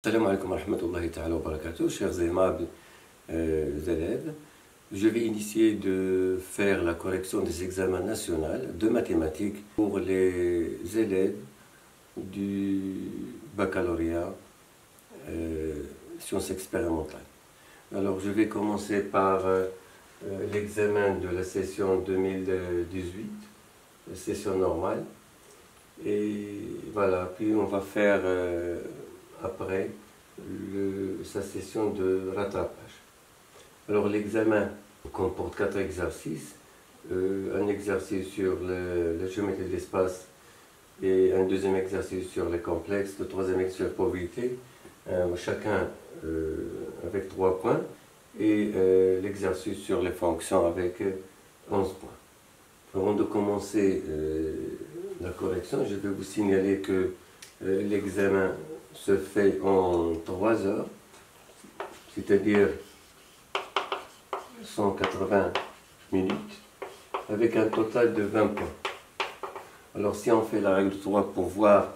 Salam alaikum wa rahmatullahi ta'ala wa barakatuh, chers aimables élèves. Je vais initier de faire la correction des examens nationaux de mathématiques pour les élèves du baccalauréat sciences expérimentales. Alors je vais commencer par l'examen de la session 2018, la session normale. Et voilà, puis on va faire après sa session de rattrapage. Alors l'examen comporte 4 exercices, un exercice sur la géométrie de l'espace et un deuxième exercice sur les complexes, le troisième exercice sur la probabilité, chacun avec 3 points, et l'exercice sur les fonctions avec 11 points. Avant de commencer la correction, je vais vous signaler que l'examen se fait en 3 heures, c'est-à-dire 180 minutes, avec un total de 20 points. Alors si on fait la règle 3 pour voir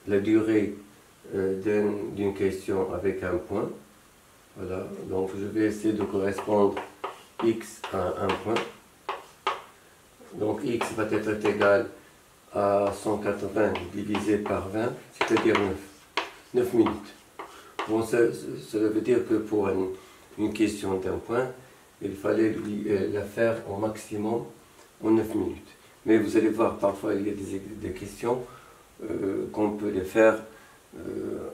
la durée d'une question avec un point, voilà, donc je vais essayer de correspondre x à un point. Donc x va être égal à 180 divisé par 20, c'est-à-dire 9 minutes. Bon, cela veut dire que pour une question d'un point, il fallait la faire au maximum en 9 minutes. Mais vous allez voir, parfois il y a des questions qu'on peut les faire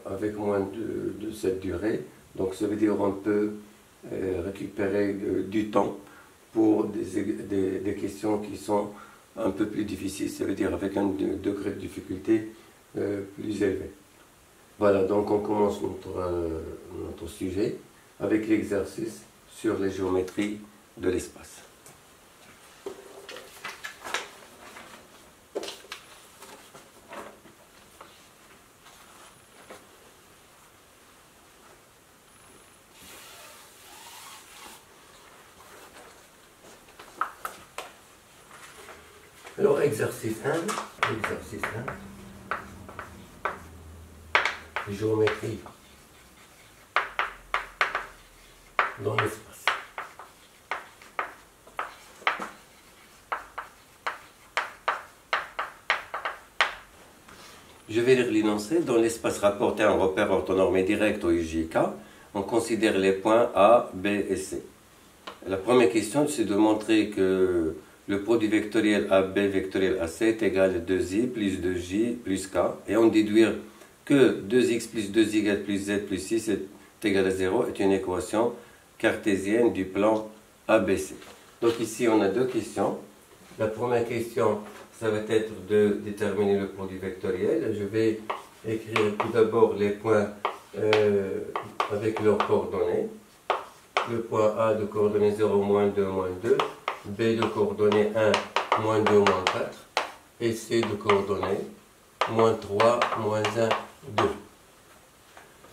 avec moins de cette durée. Donc ça veut dire qu'on peut récupérer du temps pour des questions qui sont un peu plus difficiles, ça veut dire avec un degré de difficulté plus élevé. Voilà, donc on commence notre sujet avec l'exercice sur les géométries de l'espace. Alors, exercice 1, géométrie dans l'espace. Je vais lire l'énoncé. Dans l'espace rapporté à un repère orthonormé direct au IJK, on considère les points A, B et C. La première question, c'est de montrer que le produit vectoriel AB vectoriel AC est égal à 2i plus 2j plus k, et on déduire que 2x plus 2y plus z plus 6 est égal à 0 est une équation cartésienne du plan ABC. Donc ici on a deux questions. La première question, ça va être de déterminer le produit vectoriel. Je vais écrire tout d'abord les points avec leurs coordonnées. Le point A de coordonnées 0, moins 2, moins 2. B de coordonnées 1, moins 2, moins 4, et C de coordonnées moins 3, moins 1, 2.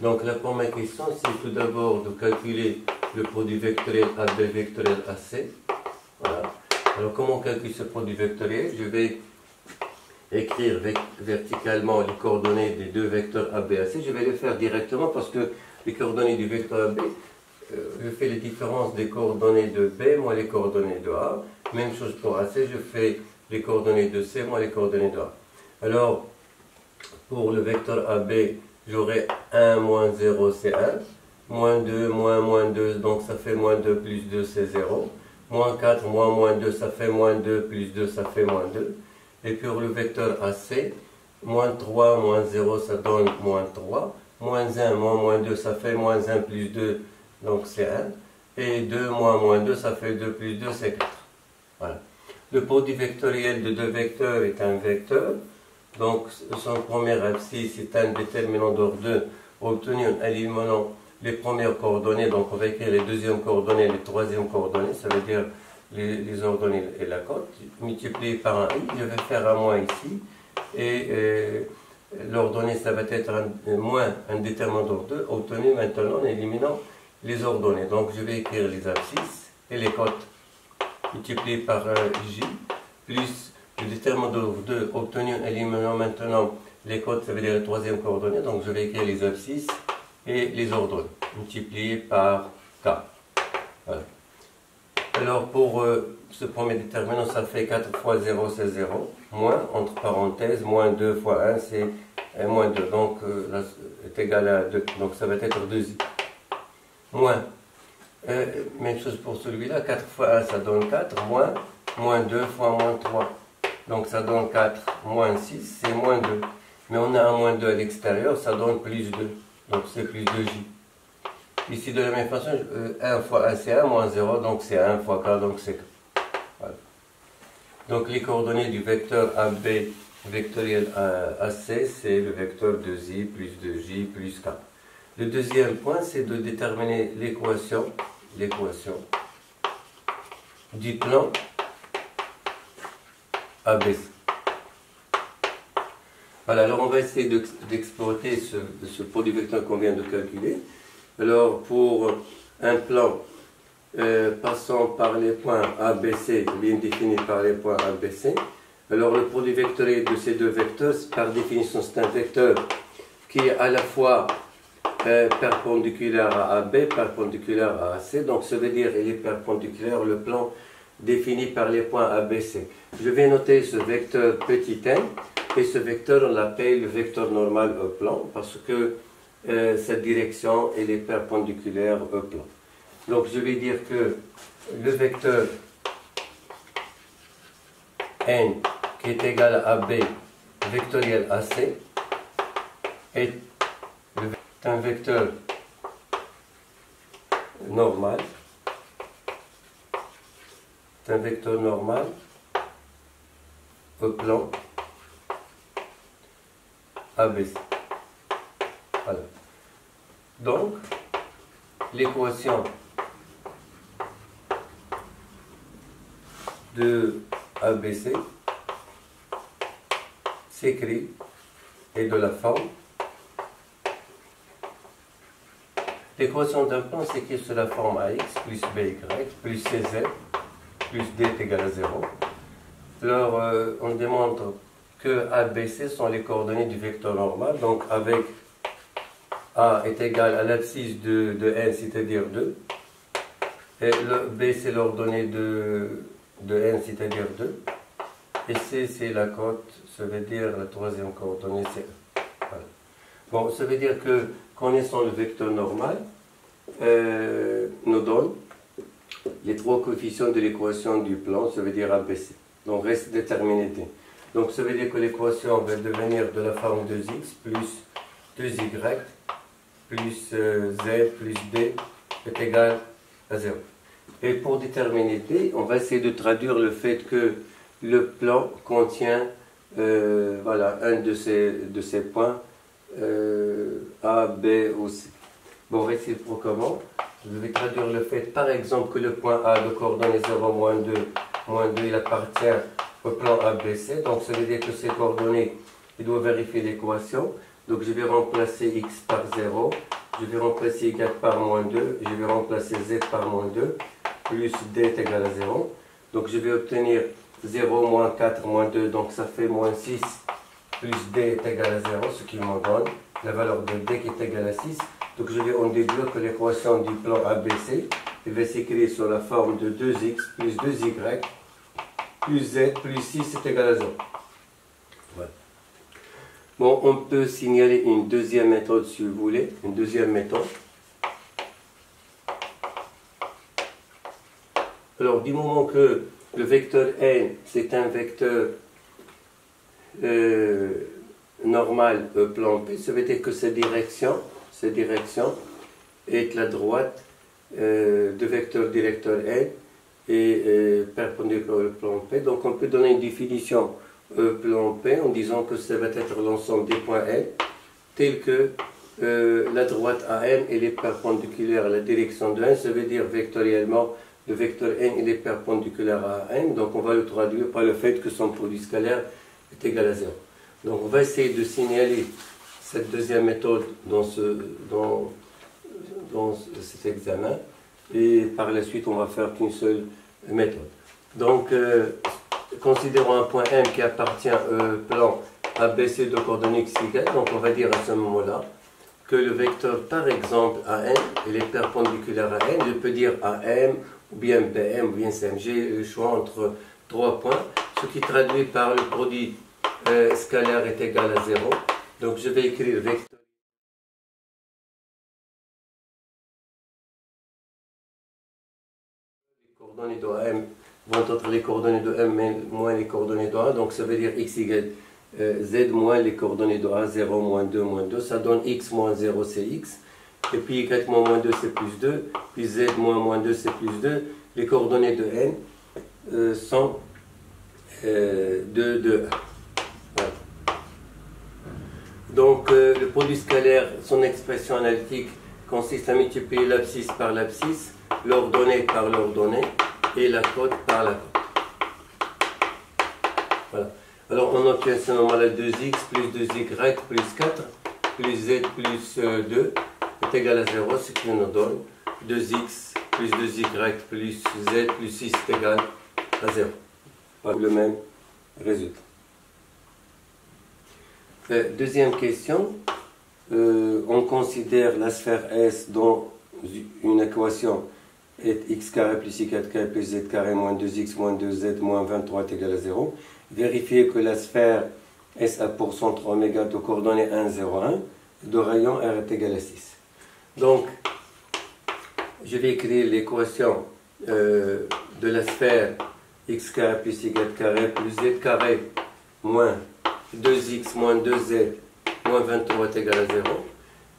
Donc la première question, c'est tout d'abord de calculer le produit vectoriel AB vectoriel AC. Voilà. Alors comment on calcule ce produit vectoriel? Je vais écrire verticalement les coordonnées des deux vecteurs AB et AC. Je vais les faire directement parce que les coordonnées du vecteur AB, je fais les différences des coordonnées de B moins les coordonnées de A. Même chose pour AC, je fais les coordonnées de C moins les coordonnées de A. Alors, pour le vecteur AB, j'aurai 1 moins 0, c'est 1. Moins 2, moins 2, donc ça fait moins 2 plus 2, c'est 0. Moins 4, moins 2, ça fait moins 2 plus 2, ça fait moins 2. Et pour le vecteur AC, moins 3, moins 0, ça donne moins 3. Moins 1, moins 2, ça fait moins 1 plus 2, donc c'est 1. Et 2 moins 2, ça fait 2 plus 2, c'est 4. Voilà. Le produit vectoriel de deux vecteurs est un vecteur. Donc son premier abscisse est un déterminant d'ordre 2 obtenu en éliminant les premières coordonnées. Donc on va écrire les deuxièmes coordonnées et les troisièmes coordonnées. Ça veut dire les ordonnées et la cote. Multiplié par un i, je vais faire un moins ici. Et l'ordonnée, ça va être un déterminant d'ordre 2 obtenu maintenant en éliminant les ordonnées. Donc je vais écrire les abscisses et les cotes multiplié par j plus Le déterminant de 2 obtenu en éliminant maintenant les codes, ça veut dire la troisième coordonnée. Donc je vais écrire les abscisses et les ordonnées multipliées par k. Voilà. Alors pour ce premier déterminant, ça fait 4 fois 0, c'est 0. Moins, entre parenthèses, moins 2 fois 1, c'est moins 2. Donc là, est égal à 2. Donc ça va être 2i. Moins. Même chose pour celui-là. 4 fois 1, ça donne 4. Moins 2 fois moins 3. Donc ça donne 4. Moins 6, c'est moins 2. Mais on a un moins 2 à l'extérieur, ça donne plus 2. Donc c'est plus 2j. Ici, de la même façon, 1 fois 1, c'est 1, moins 0, donc c'est 1 fois k, donc c'est k. Voilà. Donc les coordonnées du vecteur AB vectoriel AC, c'est le vecteur 2i plus 2j plus k. Le deuxième point, c'est de déterminer l'équation du plan ABC. Voilà, alors on va essayer d'exploiter ce produit vecteur qu'on vient de calculer. Alors pour un plan passant par les points ABC, bien défini par les points ABC, alors le produit vectoriel de ces deux vecteurs, par définition, c'est un vecteur qui est à la fois perpendiculaire à AB, perpendiculaire à AC, donc ça veut dire qu'il est perpendiculaire au plan défini par les points ABC. Je vais noter ce vecteur petit n, et ce vecteur on l'appelle le vecteur normal au plan, parce que cette direction elle est perpendiculaire au plan. Donc je vais dire que le vecteur n qui est égal à AB vectoriel AC est un vecteur normal. C'est un vecteur normal au plan ABC. Voilà. Donc, l'équation de ABC s'écrit et de la forme. L'équation d'un plan s'écrit sous la forme AX plus BY plus CZ plus D est égal à 0. Alors, on démontre que ABC sont les coordonnées du vecteur normal, donc avec A est égal à l'abscisse de N, c'est-à-dire 2, et le B c'est l'ordonnée de N, c'est-à-dire 2, et C c'est la cote, ça veut dire la troisième coordonnée, c'est 1. Voilà. Bon, ça veut dire que connaissant le vecteur normal, nous donne les trois coefficients de l'équation du plan, ça veut dire ABC. Donc reste déterminé. Donc ça veut dire que l'équation va devenir de la forme 2x plus 2y plus z plus d est égal à 0. Et pour déterminer d, on va essayer de traduire le fait que le plan contient voilà, un de ces points A, B ou C. Bon, réciproquement, je vais traduire le fait, par exemple, que le point A de coordonnées 0, moins 2, il appartient au plan ABC. Donc, ça veut dire que ces coordonnées, il doit vérifier l'équation. Donc, je vais remplacer x par 0, je vais remplacer y par moins 2, je vais remplacer z par moins 2, plus d est égal à 0. Donc, je vais obtenir 0, moins 4, moins 2, donc ça fait moins 6, plus d est égal à 0, ce qui me donne la valeur de d qui est égale à 6. Donc je vais en déduire que l'équation du plan ABC va s'écrire sur la forme de 2x plus 2y plus z plus 6 est égal à 0. Voilà. Bon, on peut signaler une deuxième méthode si vous voulez, une deuxième méthode. Alors du moment que le vecteur n c'est un vecteur normal plan P, ça veut dire que cette direction est la droite de vecteur directeur n et perpendiculaire au plan P. Donc on peut donner une définition plan P en disant que ça va être l'ensemble des points n tel que la droite AN elle est perpendiculaire à la direction de n, ça veut dire vectoriellement le vecteur n il est perpendiculaire à n, donc on va le traduire par le fait que son produit scalaire est égal à 0. Donc on va essayer de signaler cette deuxième méthode dans cet examen, et par la suite on va faire qu'une seule méthode. Donc considérons un point M qui appartient au plan ABC de coordonnées x, y. Donc on va dire à ce moment-là que le vecteur, par exemple, AM, il est perpendiculaire à N. Je peux dire AM, ou bien BM, ou bien CM. J'ai le choix entre 3 points, ce qui traduit par le produit scalaire est égal à 0. Donc je vais écrire vecteur. Les coordonnées de AM vont être les coordonnées de M moins les coordonnées de A. Donc ça veut dire x, y, z moins les coordonnées de A, 0, moins 2, moins 2. Ça donne x moins 0, c'est x. Et puis y moins 2, c'est plus 2. Puis z moins 2, c'est plus 2. Les coordonnées de n sont 2, 2, 1. Voilà. Donc le produit scalaire, son expression analytique consiste à multiplier l'abscisse par l'abscisse, l'ordonnée par l'ordonnée et la cote par la cote. Voilà. Alors on obtient ce moment-là 2x plus 2y plus 4 plus z plus 2 est égal à 0, ce qui nous donne 2x plus 2y plus z plus 6 est égal à 0. Voilà le même résultat. Deuxième question, on considère la sphère S dont une équation est x carré plus y4 carré plus z carré moins 2x moins 2z moins 23 est égal à 0. Vérifiez que la sphère S a pour centre oméga de coordonnées 1, 0, 1 et de rayon R est égal à 6. Donc, je vais écrire l'équation de la sphère x carré plus y4 carré plus z carré moins 2x moins 2z moins 23 est égal à 0.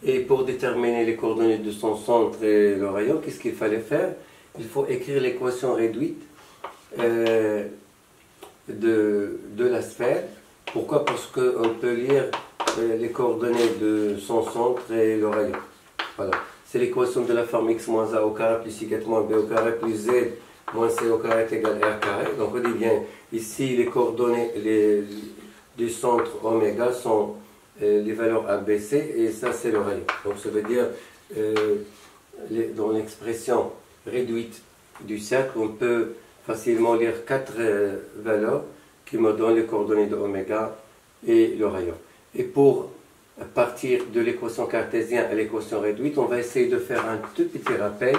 Et pour déterminer les coordonnées de son centre et le rayon, qu'est-ce qu'il fallait faire? Il faut écrire l'équation réduite de la sphère. Pourquoi? Parce qu'on peut lire les coordonnées de son centre et le rayon. Voilà. C'est l'équation de la forme x moins a au carré plus y moins b au carré plus z moins c au carré est égal à r carré. Donc on dit bien, ici les coordonnées du centre oméga sont les valeurs ABC et ça c'est le rayon. Donc ça veut dire, dans l'expression réduite du cercle, on peut facilement lire 4 valeurs qui me donnent les coordonnées de oméga et le rayon. Et pour partir de l'équation cartésienne à l'équation réduite, on va essayer de faire un tout petit rappel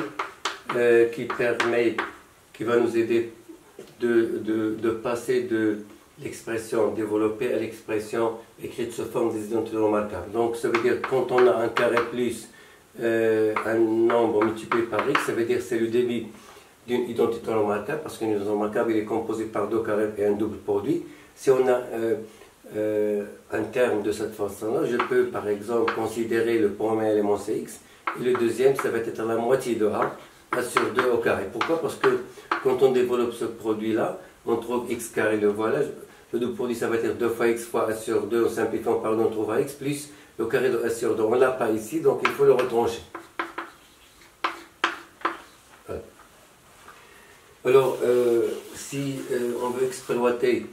qui va nous aider de passer de l'expression développée à l'expression écrite sous forme des identités remarquables. Donc ça veut dire que quand on a un carré plus un nombre multiplié par x, ça veut dire que c'est le débit d'une identité remarquable, parce qu'une identité remarquable est composée par deux carrés et un double produit. Si on a un terme de cette façon-là, je peux par exemple considérer le premier élément c'est x, et le deuxième ça va être la moitié de a sur 2 au carré. Pourquoi? Parce que quand on développe ce produit-là, on trouve x carré, le voilà. Le double produit, ça va être 2 fois x fois a sur 2, en simplifiant par deux, on trouve x, plus le carré de a sur 2. On ne l'a pas ici, donc il faut le retrancher. Voilà. Alors, si on veut exploiter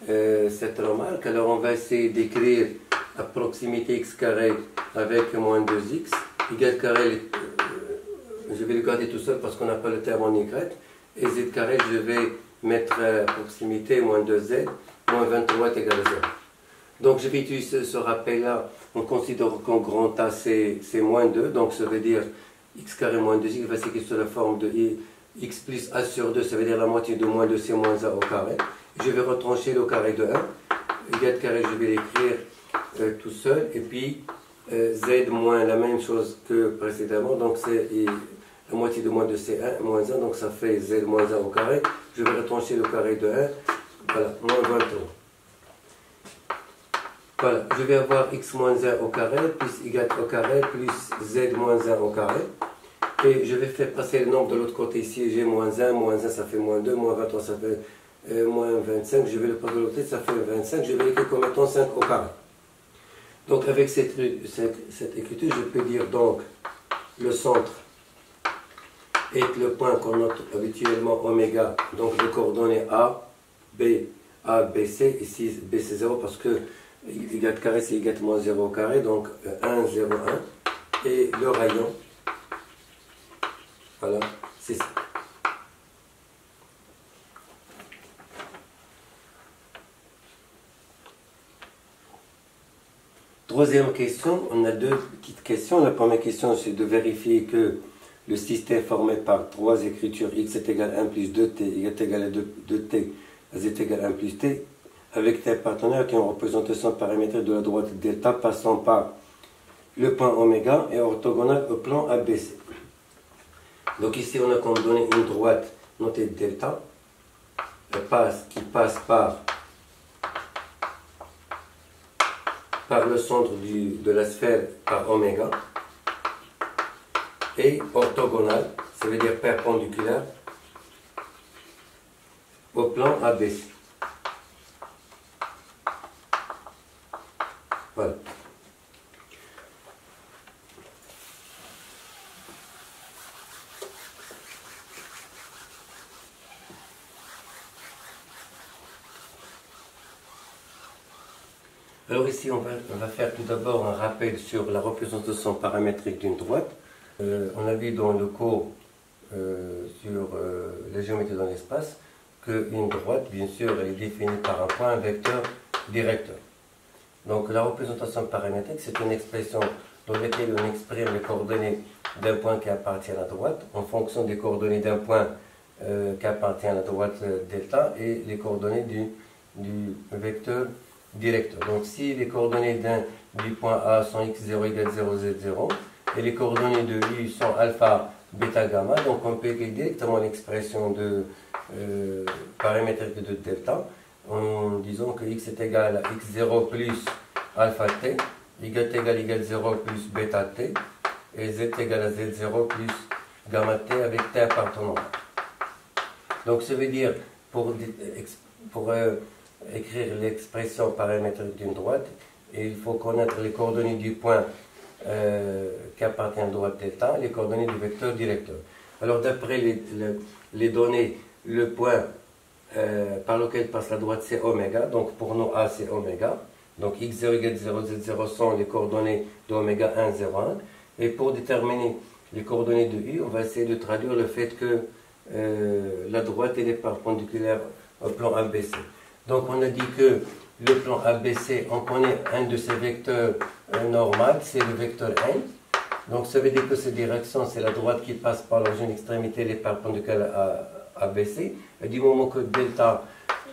cette remarque, alors on va essayer d'écrire à proximité x carré avec moins 2x, y carré, je vais le garder tout seul parce qu'on n'a pas le terme en y, et z carré, je vais mettre à proximité moins 2z, moins 23 est égal à 0. Donc je vais utiliser ce rappel-là, on considère qu'en grand A c'est moins 2, donc ça veut dire x carré moins 2x va s'écrire sous la forme de x plus a sur 2, ça veut dire la moitié de moins 2c moins a au carré. Je vais retrancher le carré de 1, y carré je vais l'écrire tout seul, et puis z moins la même chose que précédemment, donc c'est la moitié de moins 2c1 moins 1, donc ça fait z moins 1 au carré. Je vais retrancher le carré de 1, voilà, moins 23. Voilà, je vais avoir x moins 1 au carré, plus y au carré, plus z moins 1 au carré. Et je vais faire passer le nombre de l'autre côté ici, j'ai moins 1 ça fait moins 2, moins 23 ça fait moins 25, je vais le passer de l'autre côté, ça fait 25, je vais écrire comme étant 5 au carré. Donc avec cette écriture, je peux dire donc le centre est le point qu'on note habituellement oméga, donc les coordonnées A, B, C, ici B c'est 0 parce que y carré c'est y moins 0 au carré, donc 1, 0, 1, et le rayon, voilà, c'est ça. troisième question, on a deux petites questions. La première question, c'est de vérifier que le système formé par trois écritures x est égal à 1 plus 2t, y est égal à 2t, z est égal à 1 plus t, avec tes partenaires qui ont représentation paramétrique de la droite delta passant par le point oméga et orthogonal au plan ABC. Donc ici, on a comme donné une droite notée delta qui passe par le centre de la sphère par oméga et orthogonale, ça veut dire perpendiculaire au plan ABC. Voilà. Alors ici, on va faire tout d'abord un rappel sur la représentation paramétrique d'une droite. On a vu dans le cours sur la géométrie dans l'espace qu'une droite, bien sûr, elle est définie par un point, un vecteur directeur. Donc la représentation paramétrique, c'est une expression dans laquelle on exprime les coordonnées d'un point qui appartient à la droite en fonction des coordonnées d'un point qui appartient à la droite delta et les coordonnées du vecteur directeur. Donc si les coordonnées du point A sont x0 égale 0, z0 et les coordonnées de u sont alpha, bêta, gamma, donc on peut écrire directement l'expression paramétrique de delta en disant que x est égal à x0 plus alpha t, y est égal 0 plus bêta t et z est égal à z0 plus gamma t avec t appartenant. Donc ça veut dire pour écrire l'expression paramétrique d'une droite, il faut connaître les coordonnées du point qui appartient à la droite delta, les coordonnées du vecteur directeur. Alors d'après les données, le point par lequel passe la droite c'est oméga, donc pour nous A c'est oméga, donc x0 égale 0, z0 sont les coordonnées de oméga 1, 0, 1, et pour déterminer les coordonnées de u, on va essayer de traduire le fait que la droite elle est perpendiculaire au plan ABC. Donc on a dit que le plan ABC, on connaît un de ses vecteurs normal, c'est le vecteur n. Donc ça veut dire que cette direction, c'est la droite qui passe par l'origine extrémité, elle est perpendiculaire à ABC. Et du moment que delta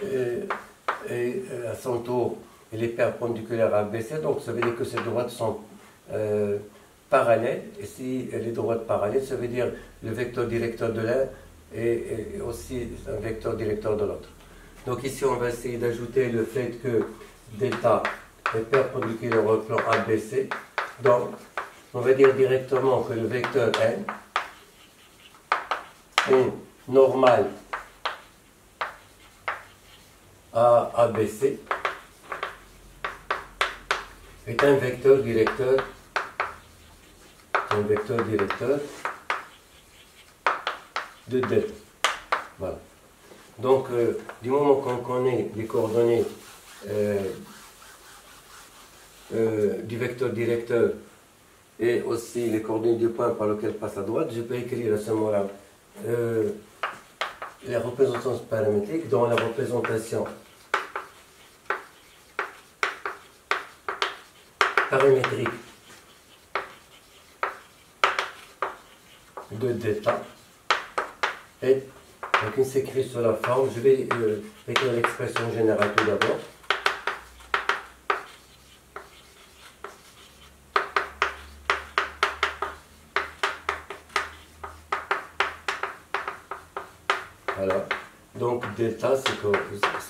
à son tour, elle est perpendiculaire à ABC, donc ça veut dire que ces droites sont parallèles. Et si les droites parallèles, ça veut dire le vecteur directeur de l'un et aussi un vecteur directeur de l'autre. Donc ici, on va essayer d'ajouter le fait que delta est perpendiculaire au plan ABC. Donc, on va dire directement que le vecteur n est normal à ABC est un vecteur directeur de delta. Voilà. Donc, du moment qu'on connaît les coordonnées du vecteur directeur et aussi les coordonnées du point par lequel passe la droite, je peux écrire à ce moment-là la représentation paramétrique dans la représentation paramétrique de delta et donc il s'écrit sur la forme. Je vais écrire l'expression générale tout d'abord. Voilà. Donc delta, c'est que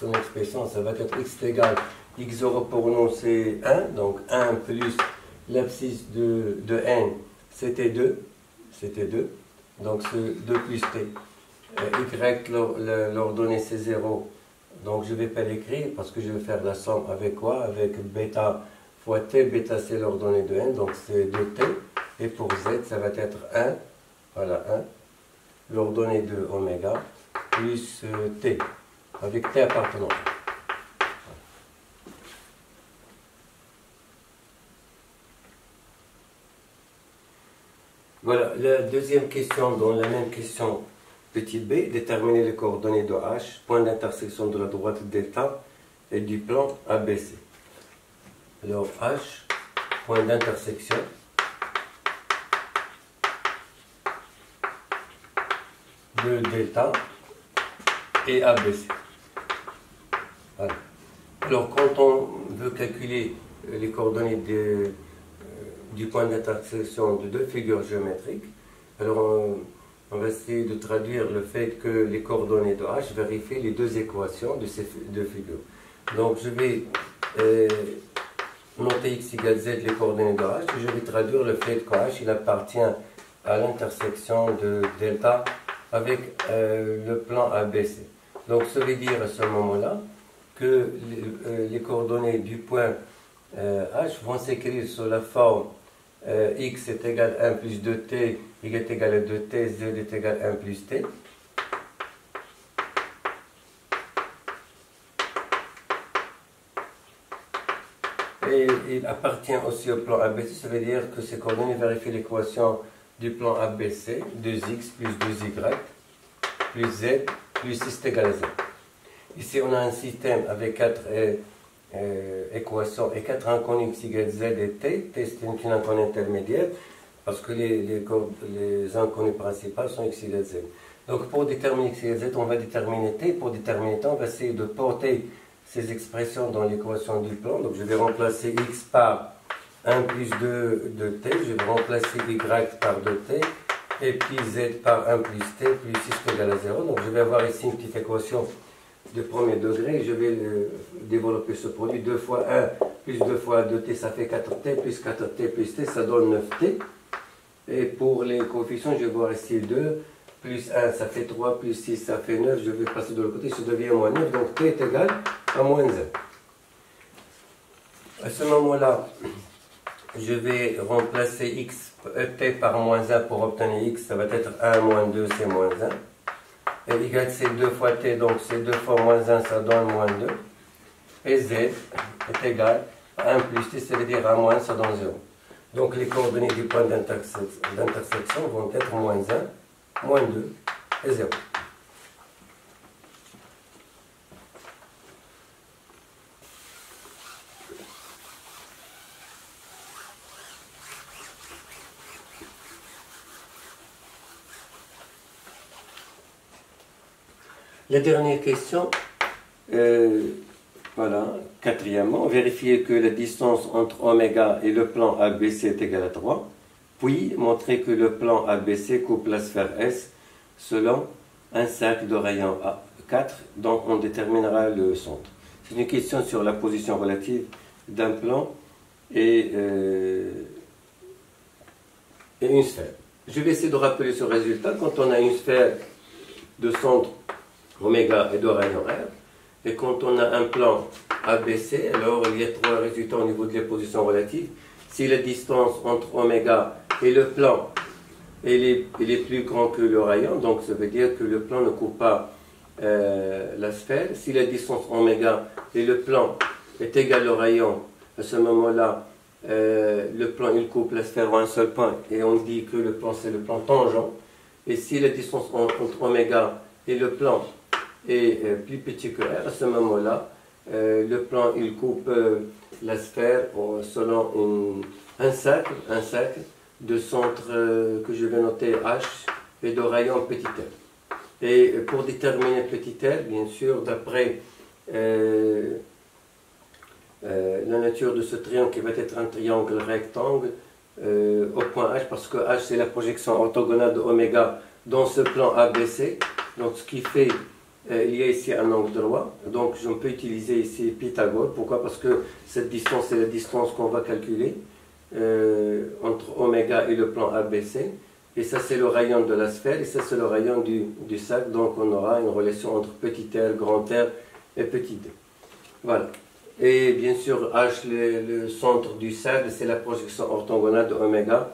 son expression, ça va être x égale x0 pour nous c'est 1, donc 1 plus l'abscisse de n, c'était 2, donc c'est 2 plus t. Y, l'ordonnée c'est 0, donc je ne vais pas l'écrire parce que je vais faire la somme avec quoi? Avec bêta fois t, bêta c'est l'ordonnée de n, donc c'est 2t, et pour z ça va être 1, voilà 1, l'ordonnée de oméga, plus t, avec t appartenant. Voilà, la deuxième question dans la même question, petit b, déterminer les coordonnées de h, point d'intersection de la droite delta et du plan ABC. Alors h, point d'intersection de delta et ABC. Voilà. Alors quand on veut calculer les coordonnées du point d'intersection de deux figures géométriques, alors on va essayer de traduire le fait que les coordonnées de H vérifient les deux équations de ces deux figures. Donc je vais noter x égale z les coordonnées de H et je vais traduire le fait que H il appartient à l'intersection de delta avec le plan ABC. Donc ça veut dire à ce moment-là que les coordonnées du point H vont s'écrire sous la forme x est égal à 1 plus 2t, y est égal à 2t, z est égal à 1 plus t. Et il appartient aussi au plan ABC, ça veut dire que ces coordonnées vérifient l'équation du plan ABC, 2x plus 2y plus z plus 6 égale à z. Ici on a un système avec 4 équations et 4 inconnues x égale z et t. T c'est une inconnue intermédiaire parce que les inconnues principales sont x égale z. Donc pour déterminer x égale z, on va déterminer t. Pour déterminer t, on va essayer de porter ces expressions dans l'équation du plan. Donc je vais remplacer x par 1 plus 2 de t, je vais remplacer y par 2t, et puis z par 1 plus t plus 6 égale à 0. Donc je vais avoir ici une petite équation de premier degré, et je vais développer ce produit. 2 fois 1 plus 2 fois 2t, ça fait 4t, plus 4t plus t, ça donne 9t. Et pour les coefficients, je vais voir ici 2, plus 1, ça fait 3, plus 6, ça fait 9. Je vais passer de l'autre côté, ça devient moins 9. Donc t est égal à moins 1. À ce moment-là, je vais remplacer t par moins 1 pour obtenir x. Ça va être 1 moins 2, c'est moins 1. Et y c'est 2 fois t, donc c'est 2 fois moins 1, ça donne moins 2. Et z est égal à 1 plus t, ça veut dire 1 moins, ça donne 0. Donc les coordonnées du point d'intersection vont être moins 1, moins 2 et 0. La dernière question, voilà, quatrièmement, vérifier que la distance entre oméga et le plan ABC est égale à 3, puis montrer que le plan ABC coupe la sphère S selon un cercle de rayon A4, dont on déterminera le centre. C'est une question sur la position relative d'un plan et une sphère. Je vais essayer de rappeler ce résultat. Quand on a une sphère de centre oméga et de rayon R, et quand on a un plan ABC, alors il y a trois résultats au niveau de la position relative. Si la distance entre oméga et le plan est plus grand que le rayon, donc ça veut dire que le plan ne coupe pas la sphère. Si la distance oméga et le plan est égale au rayon, à ce moment-là, le plan il coupe la sphère en un seul point, et on dit que le plan c'est le plan tangent. Et si la distance entre oméga et le plan est plus petit que R, à ce moment-là, le plan il coupe la sphère selon un cercle de centre que je vais noter H et de rayon petit r. Et pour déterminer petit r, bien sûr, d'après la nature de ce triangle qui va être un triangle rectangle au point H, parce que H c'est la projection orthogonale de oméga dans ce plan ABC. Donc ce qui fait, il y a ici un angle droit, donc je peux utiliser ici Pythagore. Pourquoi? Parce que cette distance c'est la distance qu'on va calculer entre oméga et le plan ABC, et ça c'est le rayon de la sphère, et ça c'est le rayon du cercle, donc on aura une relation entre petit r, grand R et petit d. Voilà. Et bien sûr H, le centre du cercle, c'est la projection orthogonale de oméga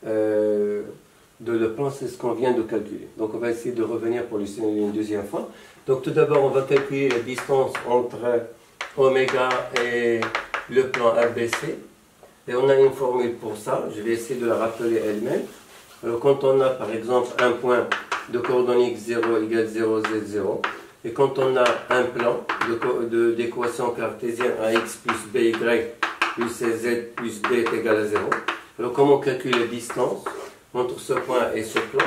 de le plan, c'est ce qu'on vient de calculer. Donc on va essayer de revenir pour une deuxième fois. Donc tout d'abord on va calculer la distance entre oméga et le plan ABC. Et on a une formule pour ça, je vais essayer de la rappeler elle-même. Alors quand on a par exemple un point de coordonnées x0 égale 0, z0, et quand on a un plan d'équation cartésienne ax plus by plus z plus d est égal à 0. Alors comment on calcule la distance entre ce point et ce plan?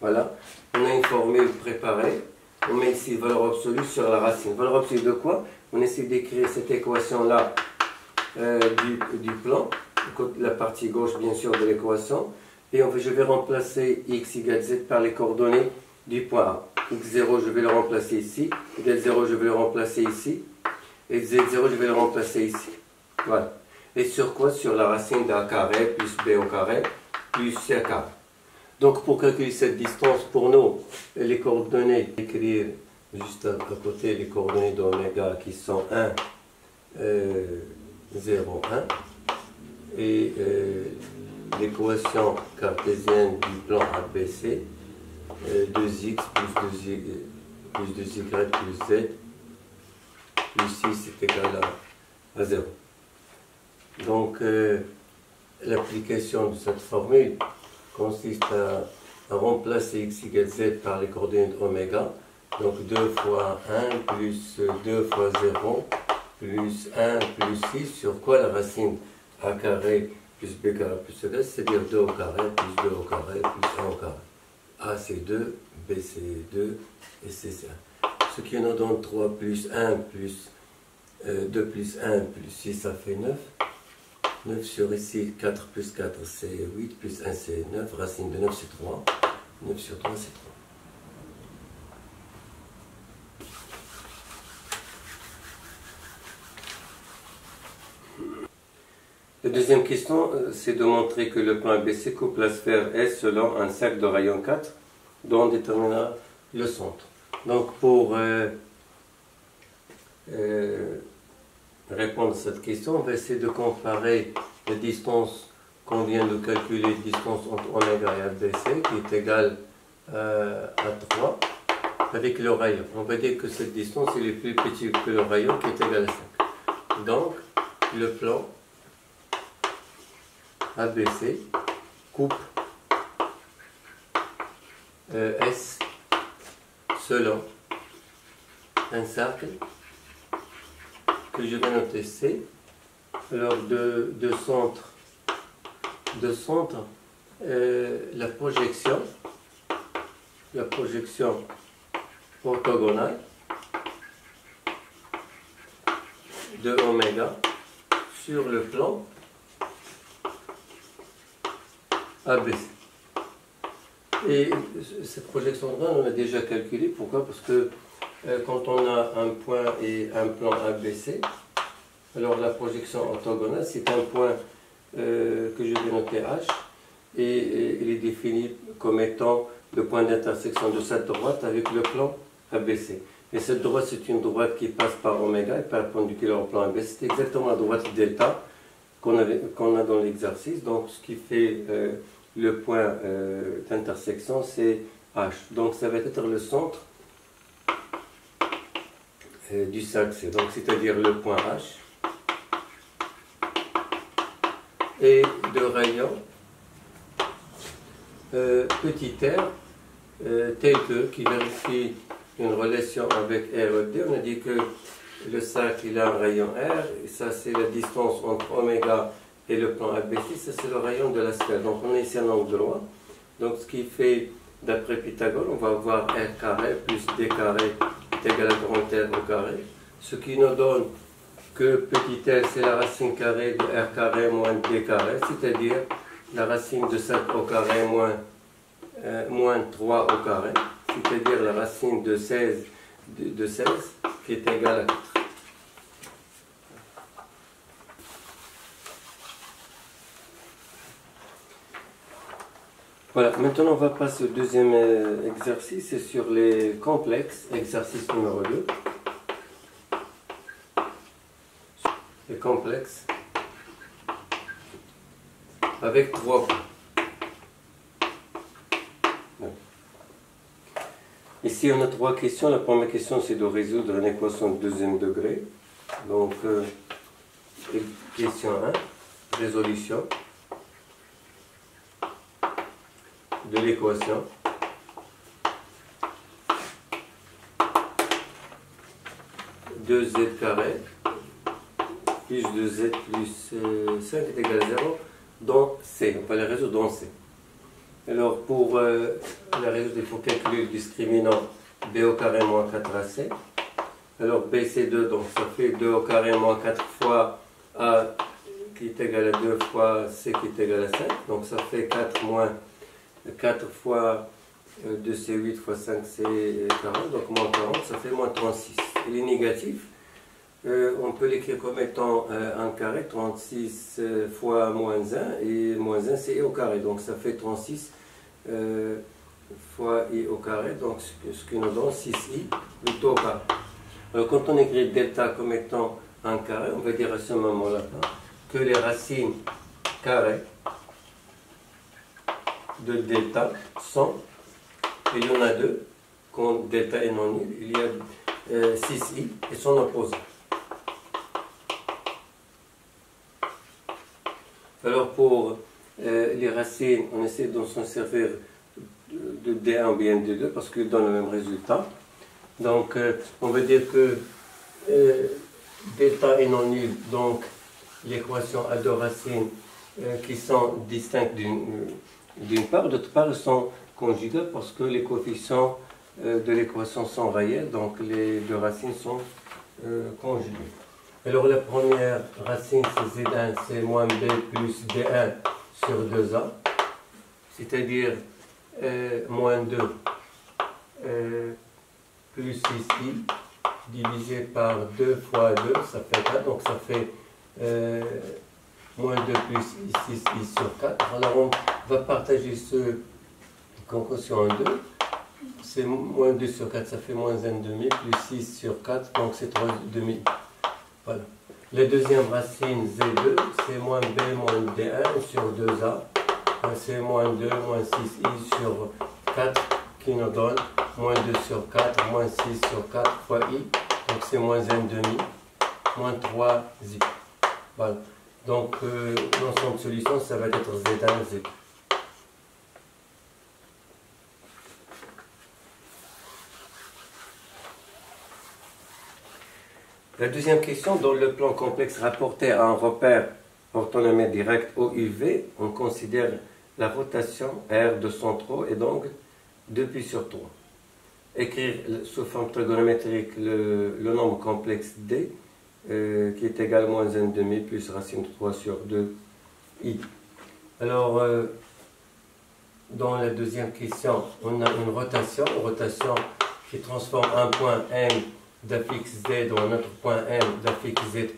Voilà, on a une formule préparée. On met ici valeur absolue sur la racine. Valeur absolue de quoi? On essaie d'écrire cette équation-là du plan, la partie gauche bien sûr de l'équation. Et je vais remplacer x égale z par les coordonnées du point A. x0 je vais le remplacer ici, égale 0 je vais le remplacer ici, et z0 je vais le remplacer ici. Voilà. Et sur quoi? Sur la racine d'a carré plus b au carré plus c carré. Donc pour calculer cette distance, pour nous, les coordonnées, écrire juste à côté les coordonnées d'oméga qui sont 1, 0, 1, et l'équation cartésienne du plan ABC, 2x plus 2y plus z plus 6 est égal à 0. Donc l'application de cette formule consiste à remplacer x égale z par les coordonnées d'oméga. Donc 2 fois 1 plus 2 fois 0 plus 1 plus 6 sur quoi? La racine a carré plus b carré plus c carré, c'est-à-dire 2 au carré plus 2 au carré plus 1 au carré. A c'est 2, B c'est 2 et C c'est 1. Ce qui nous donne 3 plus 1 plus 2 plus 1 plus 6 ça fait 9. 9 sur ici, 4 plus 4 c'est 8, plus 1 c'est 9, racine de 9 c'est 3, 9 sur 3 c'est 3. La deuxième question, c'est de montrer que le plan ABC coupe la sphère S selon un cercle de rayon 4, dont on déterminera le centre. Donc pour répondre à cette question, on va essayer de comparer la distance qu'on vient de calculer, distance entre oméga et ABC, qui est égale à 3, avec le rayon. On va dire que cette distance est plus petite que le rayon, qui est égal à 5. Donc, le plan ABC coupe S selon un cercle que je vais noter C. Alors de centre, la projection orthogonale de oméga sur le plan ABC. Et cette projection orthogonale, on a déjà calculé. Pourquoi? Parce que quand on a un point et un plan ABC, alors la projection orthogonale, c'est un point que je vais noter H, et il est défini comme étant le point d'intersection de cette droite avec le plan ABC. Et cette droite, c'est une droite qui passe par oméga et perpendiculaire au plan ABC. C'est exactement la droite delta qu'on a dans l'exercice. Donc ce qui fait le point d'intersection, c'est H. Donc ça va être le centre du cercle C. Donc c'est-à-dire le point H. Et de rayon petit r tel que, qui vérifie une relation avec R et D. On a dit que le cercle il a un rayon R, et ça c'est la distance entre oméga et le plan ABC, ça c'est le rayon de la sphère. Donc on a ici un angle droit. Donc ce qui fait, d'après Pythagore, on va avoir R carré plus D carré est égal à grand R au carré. Ce qui nous donne que petit r c'est la racine carrée de R carré moins D carré, c'est-à-dire la racine de 5 au carré moins 3 au carré, c'est-à-dire la racine de 16 qui est égale à 4. Voilà, maintenant on va passer au deuxième exercice, c'est sur les complexes, exercice numéro 2. Les complexes avec 3 points. Ici on a 3 questions. La première question c'est de résoudre une équation de deuxième degré. Donc question 1, résolution de l'équation de z carré plus 2z plus 5 est égal à 0 dans C. On va les résoudre dans C. Alors pour la résoudre, il faut calculer le discriminant b au carré moins 4ac. Alors b c'est 2, donc ça fait 2 au carré moins 4 fois a qui est égal à 2 fois c qui est égal à 5. Donc ça fait 4 moins 4 fois 2c 8 fois 5c 40, donc moins 40, ça fait moins 36. Il est négatif. On peut l'écrire comme étant 1 carré, 36 fois moins 1, et moins 1 c'est i au carré, donc ça fait 36 fois i au carré, donc ce qui nous donne 6i plutôt au carré. Alors quand on écrit delta comme étant 1 carré, on va dire à ce moment-là que les racines carrées de delta sont, il y en a deux, quand delta est non nul, il y a 6i et son opposé. Alors pour les racines, on essaie de s'en servir de D1 ou bien D2 parce qu'ils donnent le même résultat. Donc on va dire que delta est non nul, donc l'équation a deux racines qui sont distinctes d'une part, d'autre part elles sont conjugables parce que les coefficients de l'équation sont réels, donc les deux racines sont conjuguées. Alors la première racine c'est Z1, c'est moins B plus D1 sur 2A, c'est-à-dire moins 2 plus 6i divisé par 2 fois 2, ça fait 4, donc ça fait moins 2 plus 6i sur 4. Alors on va partager ce quotient en 2, c'est moins 2 sur 4, ça fait moins 1 demi, plus 6 sur 4, donc c'est 3 demi. Voilà. La deuxième racine Z2, c'est moins B moins D1 sur 2A. C'est moins 2 moins 6i sur 4 qui nous donne moins 2 sur 4, moins 6 sur 4 fois i. Donc c'est moins 1 demi, moins 3i. Voilà. Donc l'ensemble de solutions, ça va être Z1, Z2. La deuxième question, dans le plan complexe rapporté à un repère orthonormé direct OUV, on considère la rotation R de centraux et d'angle 2π sur 3. Écrire sous forme trigonométrique le nombre complexe D, qui est égal à moins 1 demi plus racine de 3 sur 2i. Alors, dans la deuxième question, on a une rotation qui transforme un point M d'affixe Z dans un autre point M d'affixe Z'.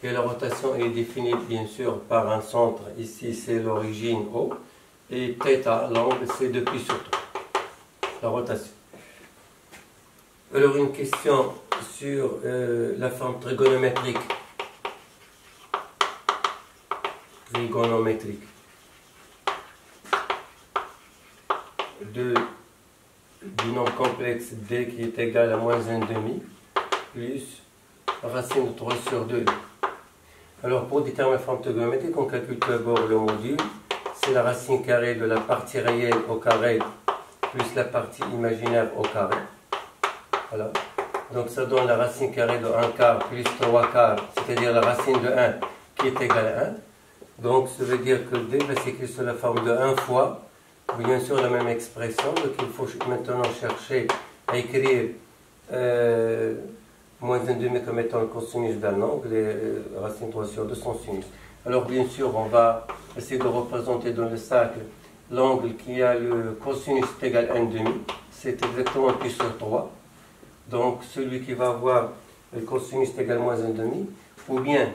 Et la rotation est définie bien sûr par un centre, ici c'est l'origine O, et θ, l'angle c'est 2π sur 3, la rotation. Alors une question sur la forme trigonométrique du nombre complexe D qui est égal à moins 1 demi plus racine de 3 sur 2. Alors pour déterminer la forme trigonométrique, on calcule d'abord le module, c'est la racine carrée de la partie réelle au carré plus la partie imaginaire au carré. Voilà. Donc ça donne la racine carrée de 1 quart plus 3 quarts, c'est-à-dire la racine de 1 qui est égale à 1. Donc ça veut dire que D va s'écrire sous la forme de 1 fois, bien sûr la même expression, donc il faut maintenant chercher à écrire moins 1 demi comme étant le cosinus d'un angle et racine 3 sur 2 son sinus. Alors bien sûr on va essayer de représenter dans le cercle l'angle qui a le cosinus est égal à 1 demi, c'est exactement pi sur 3. Donc celui qui va avoir le cosinus est égal à moins 1 demi, ou bien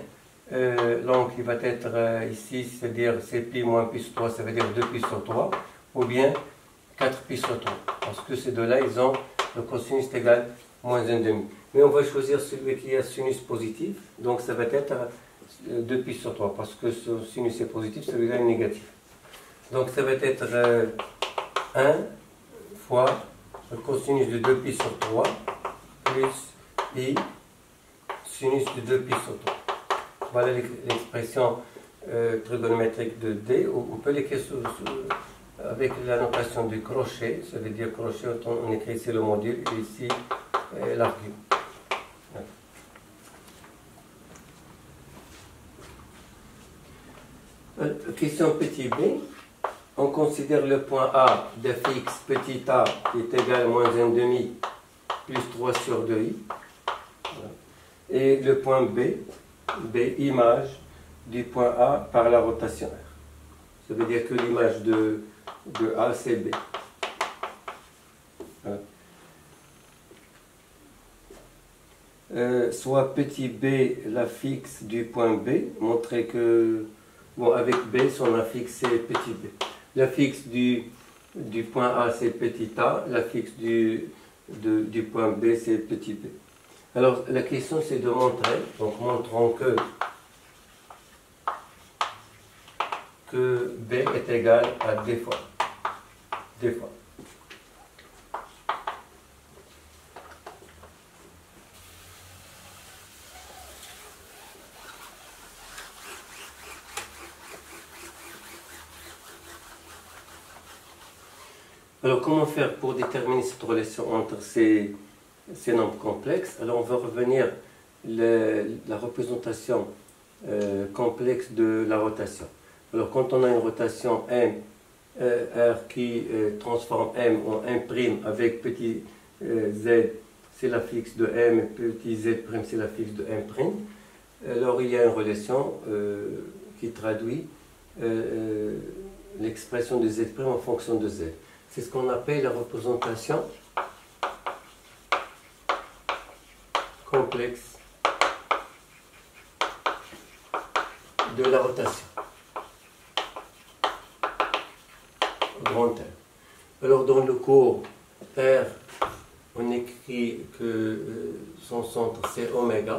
l'angle qui va être ici, c'est-à-dire c'est pi moins pi sur 3, ça veut dire 2pi sur 3, ou bien 4pi sur 3, parce que ces deux-là, ils ont le cosinus est égal à moins 1 demi. Mais on va choisir celui qui a sinus positif, donc ça va être 2pi sur 3, parce que ce sinus est positif, celui-là est négatif. Donc ça va être 1 fois le cosinus de 2pi sur 3, plus i sinus de 2pi sur 3. Voilà l'expression trigonométrique de D. On peut l'écrire avec la notation du crochet, ça veut dire crochet, on écrit ici le module et ici l'argument. question petit b, on considère le point A de fixe petit a qui est égal à moins 1,5 plus 3 sur 2i. Voilà. Et le point B image du point A par la rotation R. Ça veut dire que l'image de A, c'est B. Voilà. Soit petit b la fixe du point B, montrer que, bon, avec B, son affixe c'est petit b. La fixe du point A c'est petit a, la fixe du point B c'est petit b. Alors la question c'est de montrer, donc montrons que B est égal à D fois. Alors, comment faire pour déterminer cette relation entre ces nombres complexes? Alors, on va revenir la représentation complexe de la rotation. Alors, quand on a une rotation M, R qui transforme M en M' avec petit z, c'est la fixe de M, et petit z', c'est la fixe de M'. Alors, il y a une relation qui traduit l'expression de z' en fonction de z. C'est ce qu'on appelle la représentation complexe de la rotation. Grand R. Alors dans le cours R, on écrit que son centre c'est oméga.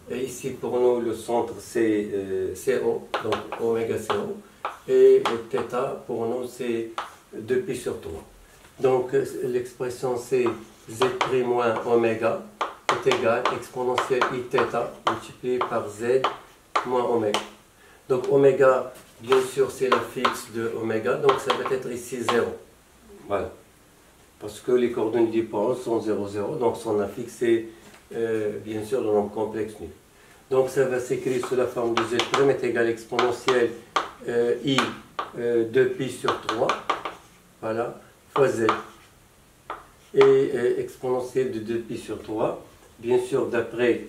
Et ici pour nous le centre c'est CO, donc oméga CO. Et θ pour nous c'est 2π sur 3. Donc l'expression c'est z' moins oméga est égal à exponentielle iθ multiplié par z moins oméga. Donc oméga, bien sûr, c'est la fixe de oméga, donc ça va être ici 0. Voilà. Parce que les coordonnées du point sont 0, 0, donc son affixe c'est bien sûr le nombre complexe nu. Donc ça va s'écrire sous la forme de z' est égal à exponentielle i 2π sur 3. Voilà, fois z. Et exponentielle de 2π sur 3. Bien sûr, d'après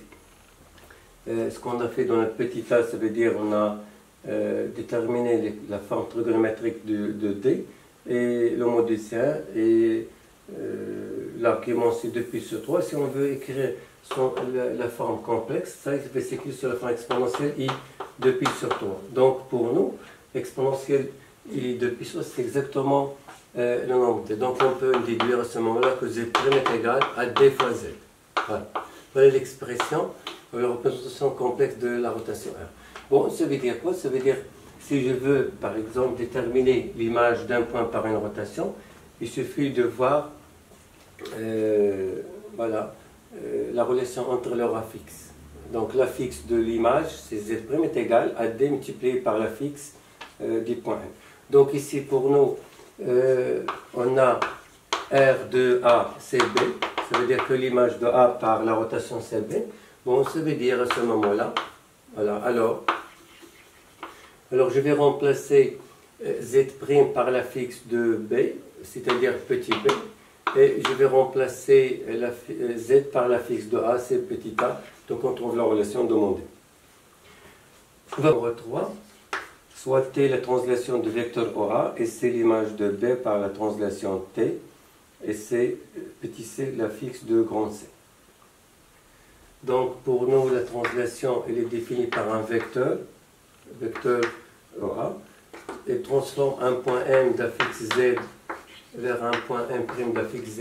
ce qu'on a fait dans le petit a, ça veut dire on a déterminé la forme trigonométrique de D et le module C1 et l'argument c'est 2π sur 3. Si on veut écrire la forme complexe, ça va s'écrire sur la forme exponentielle i 2π sur 3. Donc pour nous, exponentielle i 2π sur 3, c'est exactement le nombre d. Donc on peut déduire à ce moment-là que z' est égal à d fois z. Voilà, voilà l'expression, la représentation complexe de la rotation R. Bon, ça veut dire quoi? Ça veut dire, si je veux par exemple déterminer l'image d'un point par une rotation, il suffit de voir voilà, la relation entre leurs affixes. Donc l'affixe de l'image, c'est z' est égal à d multiplié par l'affixe du point M. Donc ici pour nous, on a R de A, CB, ça veut dire que l'image de A par la rotation CB. Bon, ça veut dire à ce moment-là, voilà, alors je vais remplacer Z' par l'affixe de B, c'est-à-dire petit b, et je vais remplacer Z par l'affixe de A, c'est petit a, donc on trouve la relation demandée. Numéro 3. Soit T la translation de vecteur OA et c'est l'image de B par la translation T et c'est petit c la fixe de grand C. Donc pour nous la translation elle est définie par un vecteur OA et transforme un point M d'affixe Z vers un point M' d'affixe Z'.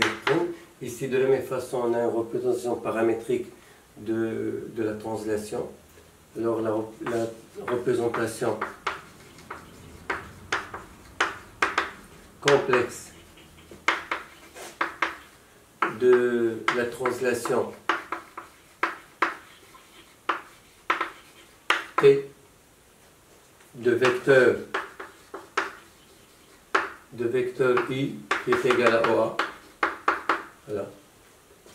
Ici de la même façon on a une représentation paramétrique de la translation. Alors la représentation complexe de la translation T de vecteur I qui est égal à OA, voilà,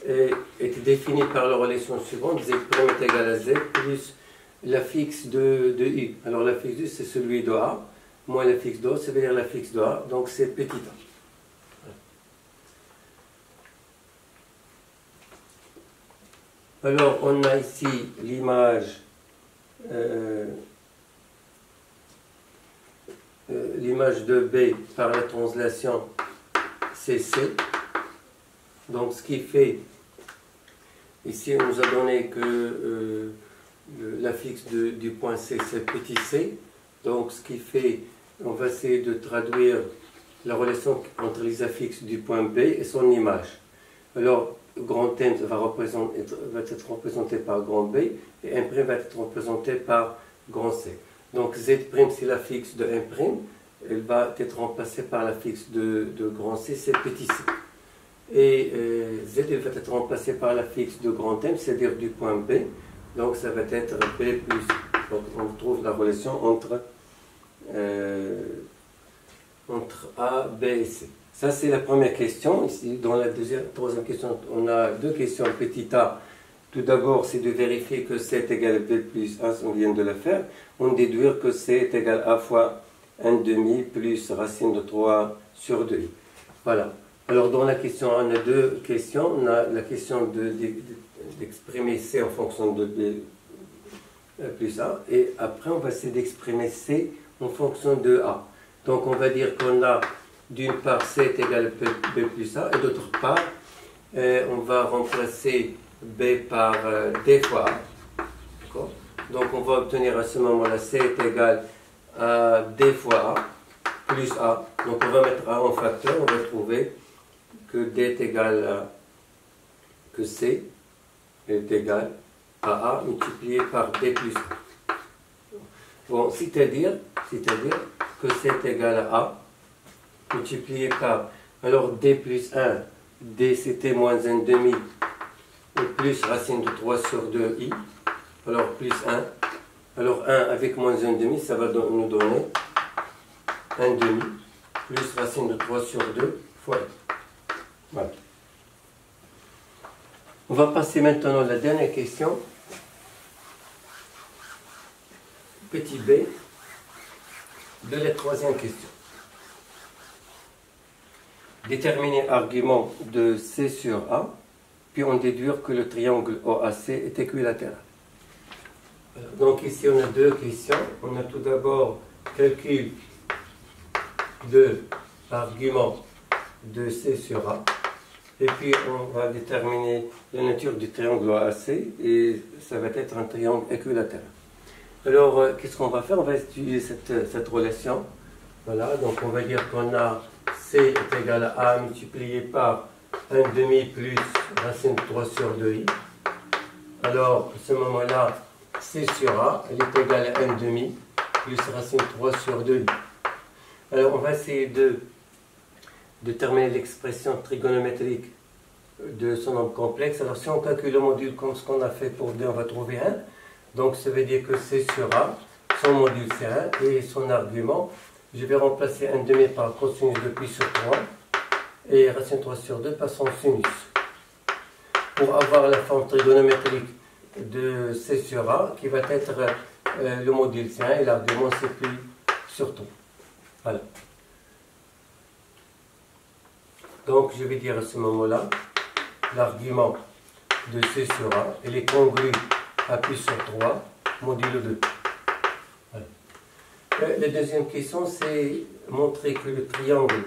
et est définie par la relation suivante, Z' est égal à Z plus l'affixe de I. Alors l'affixe de I c'est celui de A, moins la fixe de haut, ça veut dire la fixe de A, donc c'est petit a. Alors, on a ici l'image de B par la translation CC. Donc, ce qui fait, ici, on nous a donné que la fixe du point C, c'est petit c. Donc, ce qui fait, on va essayer de traduire la relation entre les affixes du point B et son image. Alors, grand M va être représenté par grand B et M' va être représenté par grand C. Donc Z' c'est la fixe de M', elle va être remplacée par la fixe de grand C, c'est petit c. Et Z elle va être remplacée par la fixe de grand M, c'est-à-dire du point B. Donc ça va être B plus. Donc on trouve la relation entre A, B et C. Ça, c'est la première question. Ici, dans la troisième question, on a deux questions. Petit a, tout d'abord, c'est de vérifier que C est égal à B plus 1, on vient de le faire. On déduit que C est égal à fois 1/2 plus racine de 3 sur 2i. Voilà. Alors, dans la question, on a deux questions. On a la question d'exprimer C en fonction de B plus A. Et après, on va essayer d'exprimer C en fonction de A. Donc, on va dire qu'on a d'une part C est égal à B plus A, et d'autre part, on va remplacer B par D fois A. Donc on va obtenir à ce moment-là C est égal à D fois A plus A. Donc on va mettre A en facteur, on va trouver que D est égal à, que C est égal à A multiplié par D plus A. Bon, c'est-à-dire que C est égal à A multiplié par, alors D plus 1, D c'était moins 1/2, et plus racine de 3 sur 2i, alors plus 1, alors 1 avec moins 1/2, ça va nous donner 1/2, plus racine de 3 sur 2 fois i. Voilà. On va passer maintenant à la dernière question. Petit b de la troisième question. Déterminer argument de C sur A, puis on déduire que le triangle OAC est équilatéral. Donc ici on a deux questions. On a tout d'abord calcul de l'argument de C sur A, et puis on va déterminer la nature du triangle OAC, et ça va être un triangle équilatéral. Alors qu'est-ce qu'on va faire? On va étudier cette relation. Voilà, donc on va dire qu'on a C est égal à A multiplié par 1/2 plus racine de 3 sur 2i. Alors, à ce moment-là, C sur A, elle est égale à 1/2 plus racine de 3 sur 2i. Alors, on va essayer de déterminer l'expression trigonométrique de son nombre complexe. Alors, si on calcule le module comme ce qu'on a fait pour D, on va trouver 1. Donc, ça veut dire que C sur A, son module c'est 1, et son argument, je vais remplacer 1/2 par cosinus de pi sur 3 et racine 3 sur 2 par son sinus. Pour avoir la forme trigonométrique de C sur A, qui va être le module C1 et l'argument c'est pi sur 3. Voilà. Donc je vais dire à ce moment-là, l'argument de C sur A, elle est congrue à pi sur 3 modulo 2. La deuxième question, c'est montrer que le triangle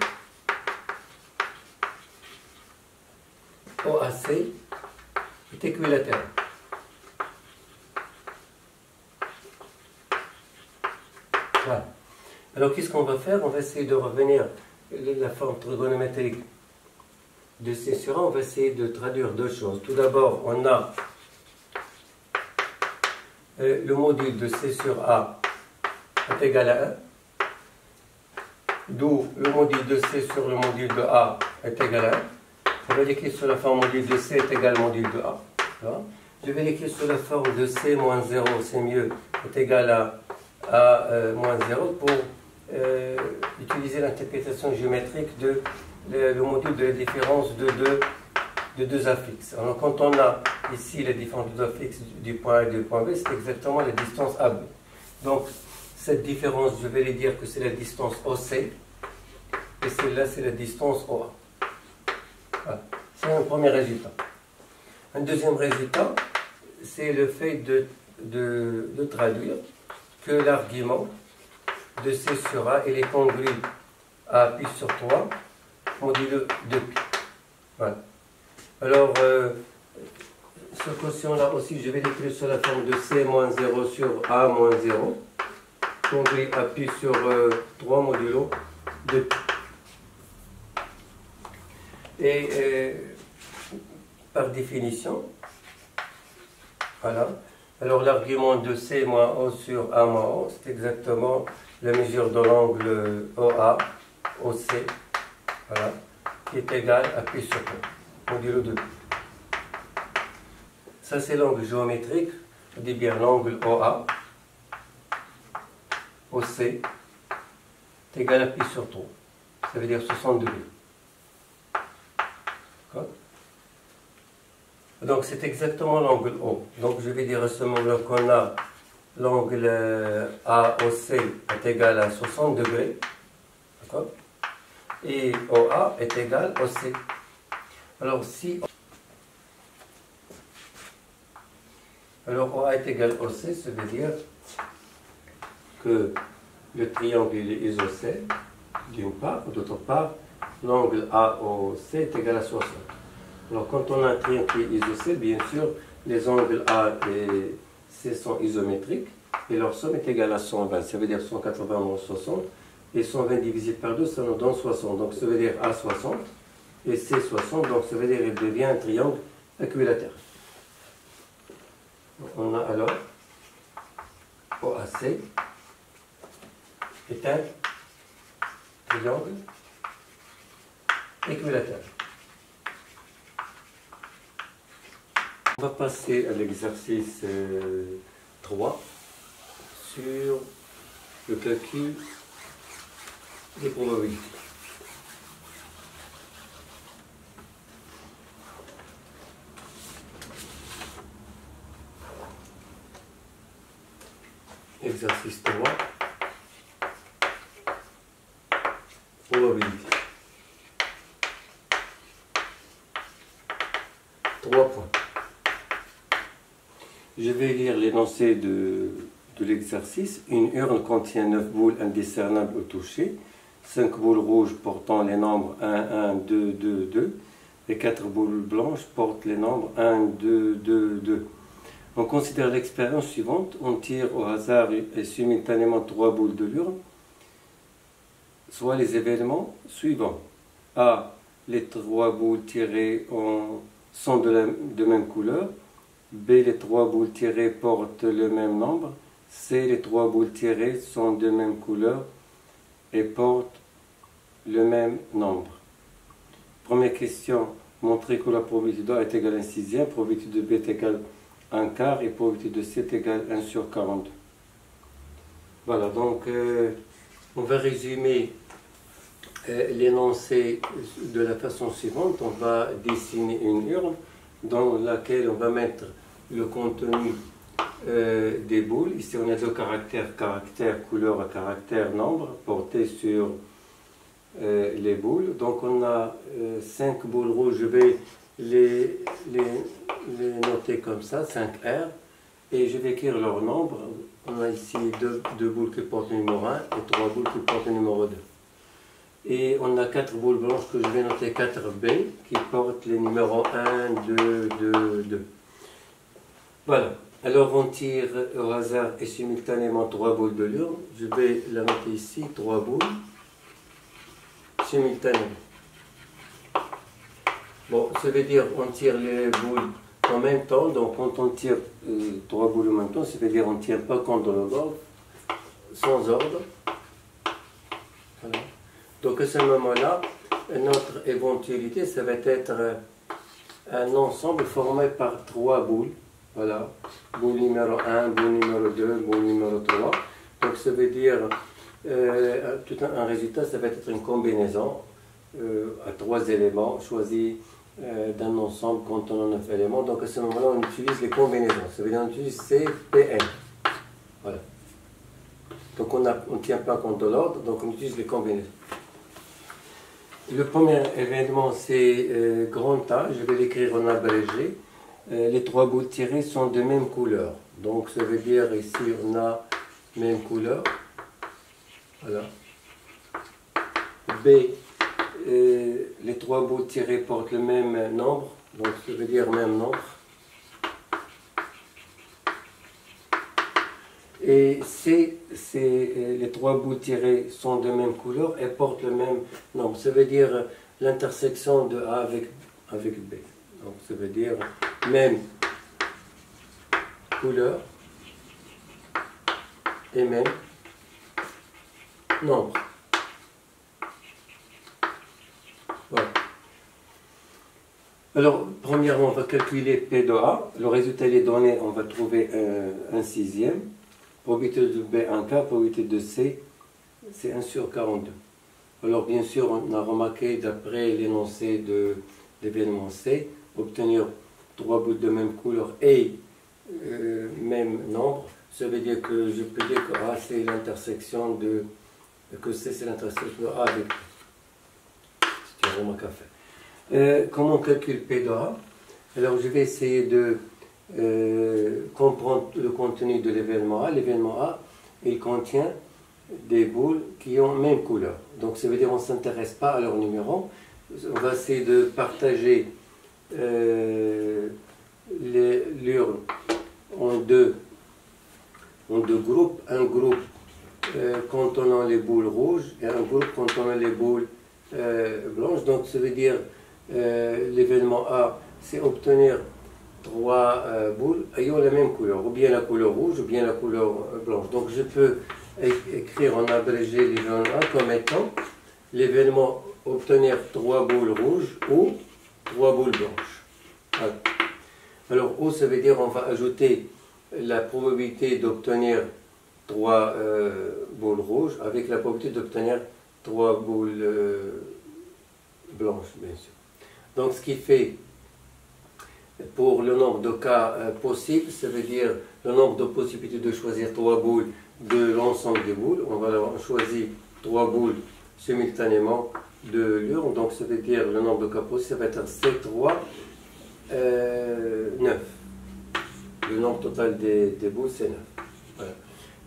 OAC est équilatéral. Voilà. Alors qu'est-ce qu'on va faire? On va essayer de revenir à la forme trigonométrique de C sur A. On va essayer de traduire deux choses. Tout d'abord, on a le module de C sur A est égal à 1, d'où le module de C sur le module de A est égal à 1. On va l'écrire sur la forme module de C est égal au module de A. Voilà. Je vais l'écrire sur la forme de C moins 0, c'est mieux, est égal à moins 0 pour utiliser l'interprétation géométrique de le module de la différence de deux affixes. Alors quand on a ici la différence de deux affixes du point A et du point B, c'est exactement la distance AB. Donc cette différence, je vais lui dire que c'est la distance OC, et celle-là, c'est la distance OA. Voilà. C'est un premier résultat. Un deuxième résultat, c'est le fait de traduire que l'argument de C sur A, il est congru à pi sur 3, modulo 2pi. Voilà. Alors, ce quotient-là aussi, je vais l'écrire sous la forme de C moins 0 sur A moins 0, congru à pi sur 3 modulo 2pi. Et par définition, voilà. Alors l'argument de C moins O sur A moins O, c'est exactement la mesure de l'angle OA, OC, voilà, qui est égal à pi sur 3, modulo 2. Ça c'est l'angle géométrique, je dis bien l'angle OA, OC, est égal à pi sur 3, ça veut dire 60 degrés. Donc c'est exactement l'angle O. Donc je vais dire à ce moment-là qu'on a l'angle AOC est égal à 60 degrés. D'accord? Et OA est égal à OC. Alors si OA est égal à OC, ça veut dire que le triangle est isocèle, d'une part, d'autre part, l'angle AOC est égal à 60. Alors, quand on a un triangle qui est isocèle, bien sûr, les angles A et C sont isométriques et leur somme est égale à 120. Ça veut dire 180 moins 60. Et 120 divisé par 2, ça nous donne 60. Donc, ça veut dire A 60 et C 60. Donc, ça veut dire qu'il devient un triangle équilatère. On a alors OAC est un triangle équilatère. On va passer à l'exercice 3 sur le calcul des probabilités. Exercice 3, probabilité. 3 points. Je vais lire l'énoncé de l'exercice. Une urne contient 9 boules indiscernables au toucher, 5 boules rouges portant les nombres 1, 1, 2, 2, 2, et 4 boules blanches portent les nombres 1, 2, 2, 2. On considère l'expérience suivante. On tire au hasard et simultanément 3 boules de l'urne, soit les événements suivants. A. Les 3 boules tirées sont de même couleur. B. Les 3 boules tirées portent le même nombre. C. Les 3 boules tirées sont de même couleur et portent le même nombre. Première question. Montrer que la probabilité de A est égale à 1/6, probabilité de B est égale à 1/4 et probabilité de C est égale à 1 sur 42. Voilà, donc on va résumer l'énoncé de la façon suivante. On va dessiner une urne dans laquelle on va mettre le contenu des boules. Ici on a deux caractères, caractère couleur et caractère nombre portés sur les boules. Donc on a 5 boules rouges, je vais les noter comme ça, 5R, et je vais écrire leur nombre. On a ici deux boules qui portent le numéro 1 et 3 boules qui portent le numéro 2. Et on a 4 boules blanches que je vais noter 4B qui portent les numéros 1, 2, 2, 2. Voilà. Alors on tire au hasard et simultanément 3 boules de l'urne. Je vais la noter ici, 3 boules simultanément. Bon, ça veut dire on tire les boules en même temps. Donc quand on tire 3 boules en même temps, ça veut dire on ne tire pas compte de l'ordre, sans ordre. Voilà. Donc à ce moment-là, notre éventualité, ça va être un ensemble formé par 3 boules. Voilà, boule numéro 1, boule numéro 2, boule numéro 3. Donc ça veut dire, tout un résultat, ça va être une combinaison à 3 éléments choisis d'un ensemble contenant 9 éléments. Donc à ce moment-là, on utilise les combinaisons. Ça veut dire qu'on utilise CPN. Voilà. Donc on ne tient pas compte de l'ordre, donc on utilise les combinaisons. Le premier événement, c'est grand A, je vais l'écrire en abrégé. Les trois boules tirées sont de même couleur. Donc ça veut dire ici on a même couleur. Voilà. B, les trois boules tirées portent le même nombre. Donc ça veut dire même nombre. Et C, les trois bouts tirés sont de même couleur et portent le même nombre. Ça veut dire l'intersection de A avec B. Donc ça veut dire même couleur et même nombre. Voilà. Alors, premièrement, on va calculer P de A. Le résultat est donné, on va trouver un sixième. Probabilité de B, un quart. Probabilité de C, c'est 1 sur 42. Alors, bien sûr, on a remarqué, d'après l'énoncé de l'événement C, obtenir trois bouts de même couleur et même nombre, ça veut dire que je peux dire que A, c'est l'intersection de... que C, c'est l'intersection de A avec B. C'est une remarque à faire. Comment on calcule P de A? Alors, je vais essayer de comprendre le contenu de l'événement A. L'événement A, il contient des boules qui ont même couleur. Donc ça veut dire qu'on ne s'intéresse pas à leur numéro. On va essayer de partager l'urne en deux groupes. Un groupe contenant les boules rouges et un groupe contenant les boules blanches. Donc ça veut dire l'événement A, c'est obtenir trois boules ayant la même couleur, ou bien la couleur rouge, ou bien la couleur blanche. Donc je peux écrire en abrégé l'événement A comme étant l'événement obtenir trois boules rouges ou trois boules blanches. Voilà. Alors O, ça veut dire on va ajouter la probabilité d'obtenir trois boules rouges avec la probabilité d'obtenir trois boules blanches, bien sûr. Donc ce qui fait pour le nombre de cas possibles, ça veut dire le nombre de possibilités de choisir trois boules de l'ensemble des boules. On va choisir trois boules simultanément de l'urne. Donc ça veut dire le nombre de cas possibles, ça va être C3, 9. Le nombre total des boules, c'est 9. Voilà.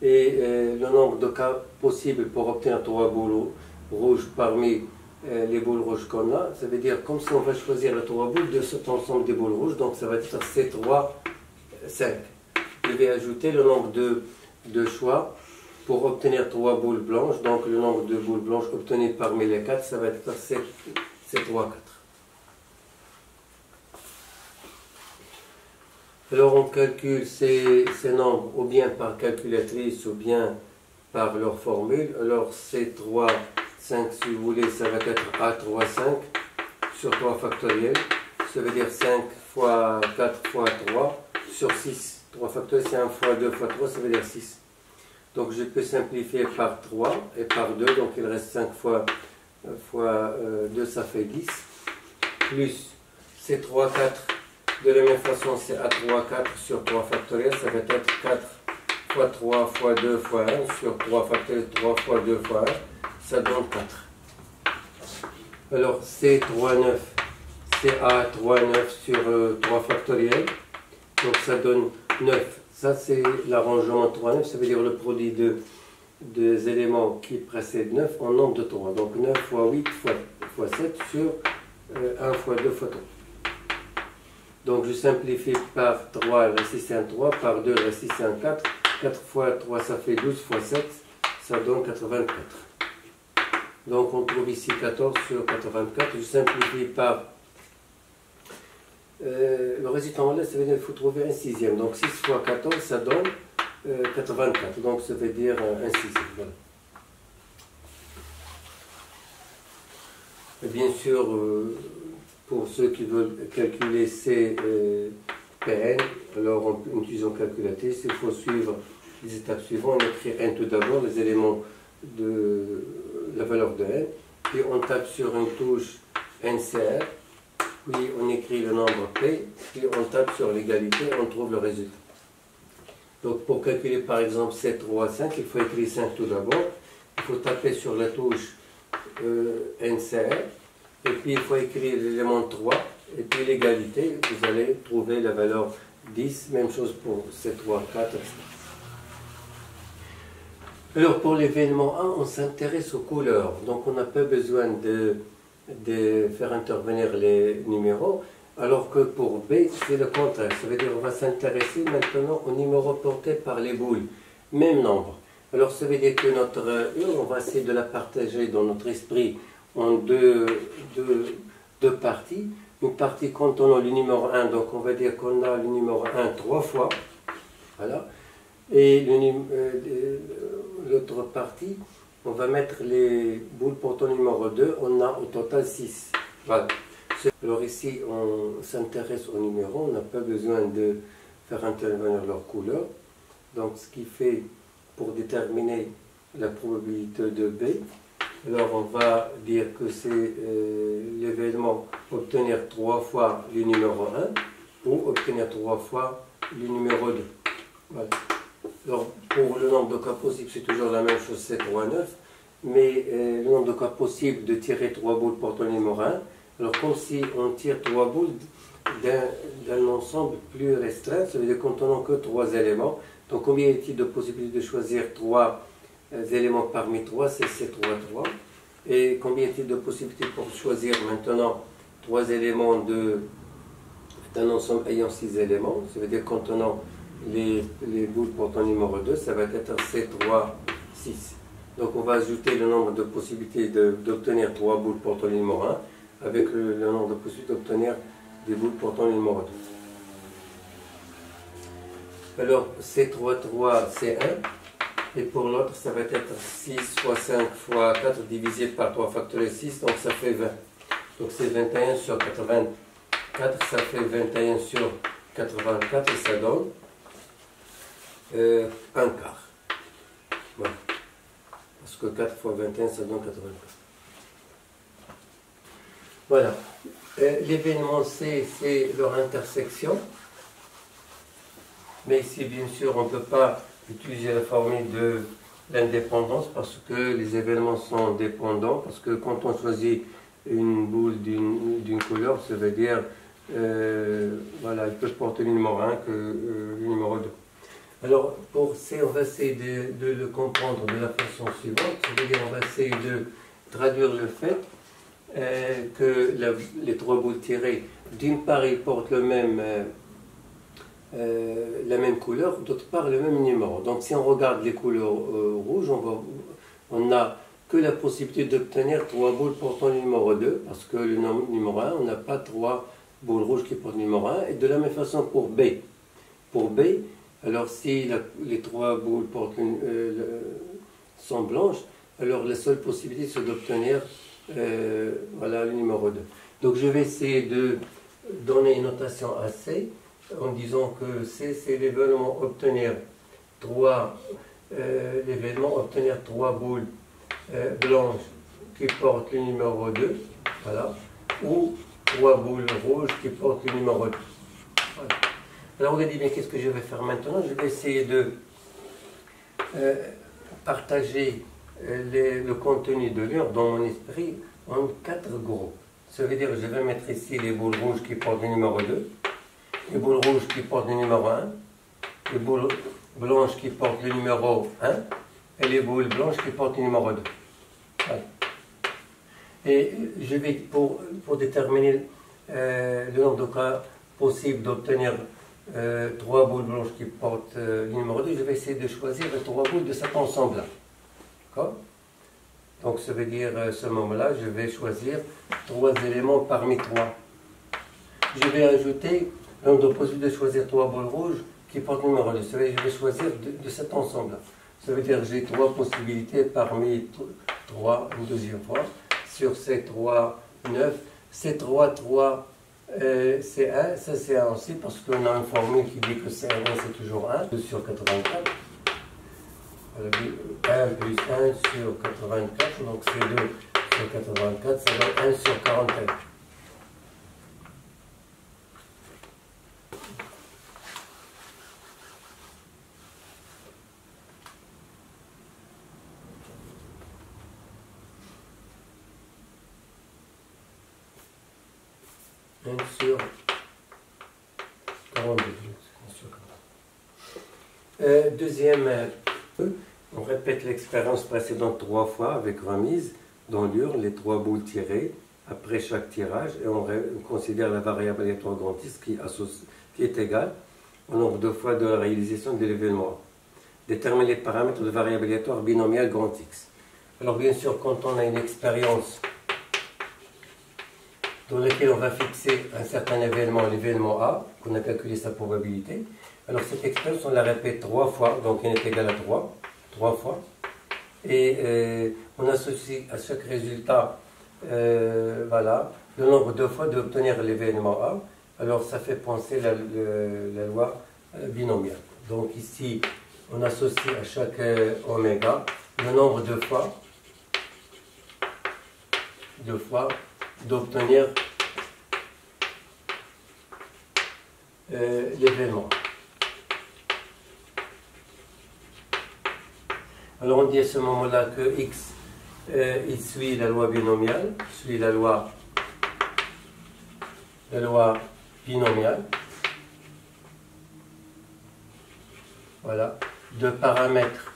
Et le nombre de cas possibles pour obtenir trois boules rouges parmi les boules rouges qu'on a, ça veut dire comme si on va choisir les trois boules de cet ensemble des boules rouges, donc ça va être C3, 5. Je vais ajouter le nombre de choix pour obtenir trois boules blanches, donc le nombre de boules blanches obtenues parmi les quatre, ça va être C3, 4. Alors on calcule ces nombres ou bien par calculatrice ou bien par leur formule. Alors C3, 5 si vous voulez, ça va être A3, 5 sur 3 factoriel. Ça veut dire 5 fois 4 fois 3 sur 6. 3 factoriel, c'est 1 fois 2 fois 3, ça veut dire 6. Donc je peux simplifier par 3 et par 2, donc il reste 5 fois 2, ça fait 10. Plus C3, 4. De la même façon, c'est A3, 4 sur 3 factoriel, ça va être 4 fois 3 fois 2 fois 1 sur 3 factoriel, 3 fois 2 fois 1, ça donne 4. Alors C3, 9, c'est A3, 9 sur 3 factoriel, donc ça donne 9. Ça c'est l'arrangement 3, 9, ça veut dire le produit des éléments qui précèdent 9 en nombre de 3. Donc 9 fois 8 fois 7 sur 1 fois 2 fois 3. Donc je simplifie par 3, le reste c'est un 3, par 2, le reste c'est un 4. 4 fois 3, ça fait 12 fois 7, ça donne 84. Donc on trouve ici 14 sur 84. Je simplifie par le résultat en l'air, ça veut dire qu'il faut trouver un sixième. Donc 6 fois 14, ça donne 84. Donc ça veut dire un sixième. Voilà. Et bien sûr, pour ceux qui veulent calculer ces PN, alors en utilisant calculatrice, il faut suivre les étapes suivantes. On écrit N tout d'abord, les éléments de la valeur de N, puis on tape sur une touche NCR, puis on écrit le nombre P, puis on tape sur l'égalité, on trouve le résultat. Donc pour calculer par exemple 7, 3, 5, il faut écrire 5 tout d'abord. Il faut taper sur la touche NCR. Et puis il faut écrire l'élément 3. Et puis l'égalité, vous allez trouver la valeur 10. Même chose pour 7, 3, 4, etc. Alors pour l'événement 1, on s'intéresse aux couleurs. Donc on n'a pas besoin de faire intervenir les numéros. Alors que pour B, c'est le contraire. Ça veut dire qu'on va s'intéresser maintenant aux numéros portés par les boules. Même nombre. Alors ça veut dire que notre U, on va essayer de la partager dans notre esprit en deux parties. Une partie contenant le numéro 1, donc on va dire qu'on a le numéro 1 3 fois. Voilà. Et l'autre partie, on va mettre les boules portant le numéro 2, on a au total 6. Voilà. Alors ici, on s'intéresse aux numéros, on n'a pas besoin de faire intervenir leur couleur. Donc ce qui fait pour déterminer la probabilité de B, alors on va dire que c'est l'événement obtenir 3 fois le numéro 1 ou obtenir 3 fois le numéro 2. Voilà. Alors pour le nombre de cas possibles, c'est toujours la même chose, 7, 3, 9. Mais le nombre de cas possibles de tirer 3 boules portant le numéro 1, alors comme si on tire 3 boules d'un ensemble plus restreint, ça veut dire contenant que 3 éléments. Donc combien y a-t-il de possibilités de choisir 3 éléments parmi 3? C'est 7, 3, 3. Et combien y a-t-il de possibilités pour choisir maintenant 3 éléments d'un ensemble ayant 6 éléments? Ça veut dire contenant les boules portant le numéro 2, ça va être 7, 3, 6. Donc on va ajouter le nombre de possibilités d'obtenir 3 boules portant le numéro 1 avec le nombre de possibilités d'obtenir des boules portant le numéro 2. Alors C3, 3, c'est 1. Et pour l'autre, ça va être 6 fois 5 fois 4 divisé par 3 factoriel 6, donc ça fait 20. Donc c'est 21 sur 84, ça fait 21 sur 84 et ça donne un quart. Voilà. Parce que 4 fois 21, ça donne 84. Voilà. L'événement C, c'est leur intersection. Mais ici, bien sûr, on ne peut pas utiliser la formule de l'indépendance parce que les événements sont dépendants. Parce que quand on choisit une boule d'une couleur, ça veut dire, voilà, il peut porter le numéro 1 que le numéro 2. Alors, pour C, on va essayer de le comprendre de la façon suivante. Ça veut dire, on va essayer de traduire le fait que les 3 boules tirées, d'une part, ils portent la même couleur, d'autre part, le même numéro. Donc, si on regarde les couleurs rouges, on n'a que la possibilité d'obtenir 3 boules portant le numéro 2, parce que le numéro 1, on n'a pas 3 boules rouges qui portent le numéro 1. Et de la même façon pour B. Pour B, alors si les 3 boules sont blanches, alors la seule possibilité c'est d'obtenir voilà, le numéro 2. Donc je vais essayer de donner une notation à C en disant que C c'est l'événement obtenir 3 boules blanches qui portent le numéro 2, voilà, ou 3 boules rouges qui portent le numéro 2. Voilà. Alors regardez bien qu'est-ce que je vais faire maintenant. Je vais essayer de partager le contenu de l'heure dans mon esprit en 4 groupes. Ça veut dire que je vais mettre ici les boules rouges qui portent le numéro 2, les boules rouges qui portent le numéro 1, les boules blanches qui portent le numéro 1 et les boules blanches qui portent le numéro 2. Voilà. Et je vais, pour déterminer le nombre de cas possible d'obtenir 3 boules blanches qui portent le numéro 2, je vais essayer de choisir 3 boules de cet ensemble-là. D'accord? Donc ça veut dire, à ce moment-là, je vais choisir 3 éléments parmi 3. Je vais ajouter le nombre de possibilités de choisir 3 boules rouges qui portent le numéro 2. Ça veut dire que je vais choisir de cet ensemble-là. Ça veut dire que j'ai 3 possibilités parmi 3, une deuxième fois. Sur ces 3, 9. Ces 3, 3, c'est 1. Ça c'est 1 aussi parce qu'on a une formule qui dit que c'est 1, c'est toujours 1. 2 sur 84. 1 plus 1 sur 84, donc c'est 2 sur 84, ça donne 1 sur 41. 1 sur 42. Deuxième, on répète l'expérience précédente 3 fois avec remise dans l'urne, les 3 boules tirées après chaque tirage, et on considère la variable aléatoire grand X qui est égale au nombre de fois de la réalisation de l'événement. Déterminer les paramètres de variable aléatoire binomiale grand X. Alors bien sûr, quand on a une expérience dans laquelle on va fixer un certain événement, l'événement A, qu'on a calculé sa probabilité, alors cette expérience, on la répète 3 fois, donc n est égal à 3 fois, et on associe à chaque résultat voilà, le nombre de fois d'obtenir l'événement A. Alors ça fait penser la loi binomiale. Donc ici, on associe à chaque oméga le nombre de fois d'obtenir l'événement. Alors on dit à ce moment-là que x il suit la loi binomiale, suit la loi binomiale. Voilà, de paramètres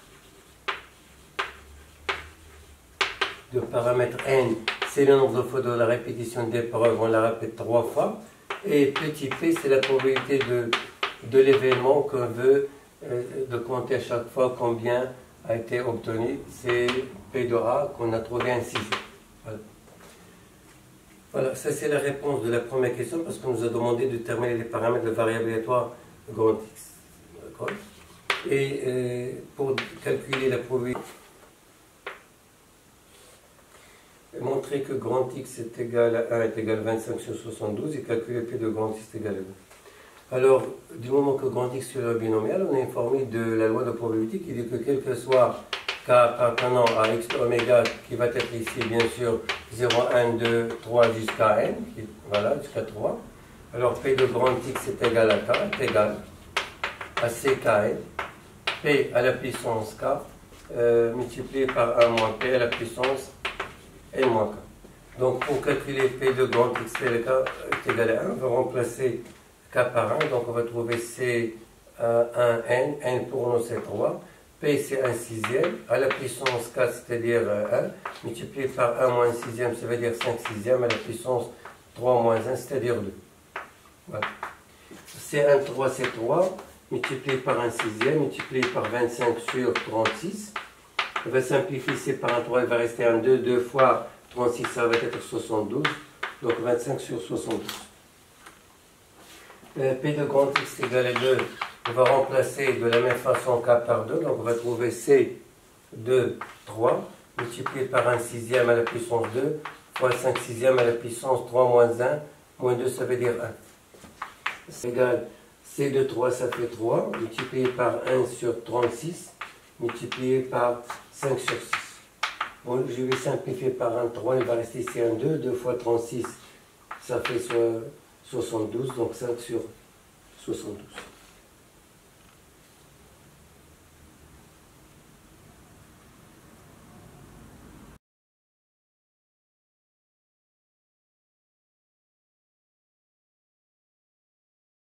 n, c'est le nombre de fois de la répétition des preuves, on la répète 3 fois. Et petit p, c'est la probabilité de l'événement qu'on veut, de compter à chaque fois combien a été obtenu. C'est p de a qu'on a trouvé un 6. Voilà. Voilà, ça c'est la réponse de la première question parce qu'on nous a demandé de déterminer les paramètres de variable aléatoire grand X. D'accord ? Et pour calculer la probabilité, montrer que grand X est égal à 1 est égal à 25 sur 72 et calculer P de grand X est égal à 2. Alors, du moment que grand X est la loi binomiale, on est informé de la loi de probabilité qui dit que quel que soit K appartenant à X oméga, qui va être ici bien sûr 0, 1, 2, 3 jusqu'à N, voilà, jusqu'à 3, alors P de grand X est égal à K, est égal à CKN, P à la puissance K, multiplié par 1 moins P à la puissance N moins K. Donc pour calculer P de grand X est égal à 1, on va remplacer K par 1, donc on va trouver C 1N, N pour nous c'est 3, P c'est 1 sixième, à la puissance 4 c'est-à-dire 1, multiplié par 1 moins 1 sixième, ça veut dire 5 sixièmes, à la puissance 3 moins 1 c'est-à-dire 2. Voilà. C1 3 c'est 3, multiplié par 1 sixième, multiplié par 25 sur 36. On va simplifier C par un 3, il va rester un 2, 2 fois 36, ça va être 72, donc 25 sur 72. P de grand X égale à 2, on va remplacer de la même façon K par 2, donc on va trouver C de 3, multiplié par 1 sixième à la puissance 2, fois 5 sixièmes à la puissance 3 moins 1, moins 2 ça veut dire 1. C'est égal, C de 3 ça fait 3, multiplié par 1 sur 36, multiplié par 5 sur 6. Bon, je vais simplifier par un 3, il va rester ici un 2, 2 fois 36, ça fait 72, donc 5 sur 72.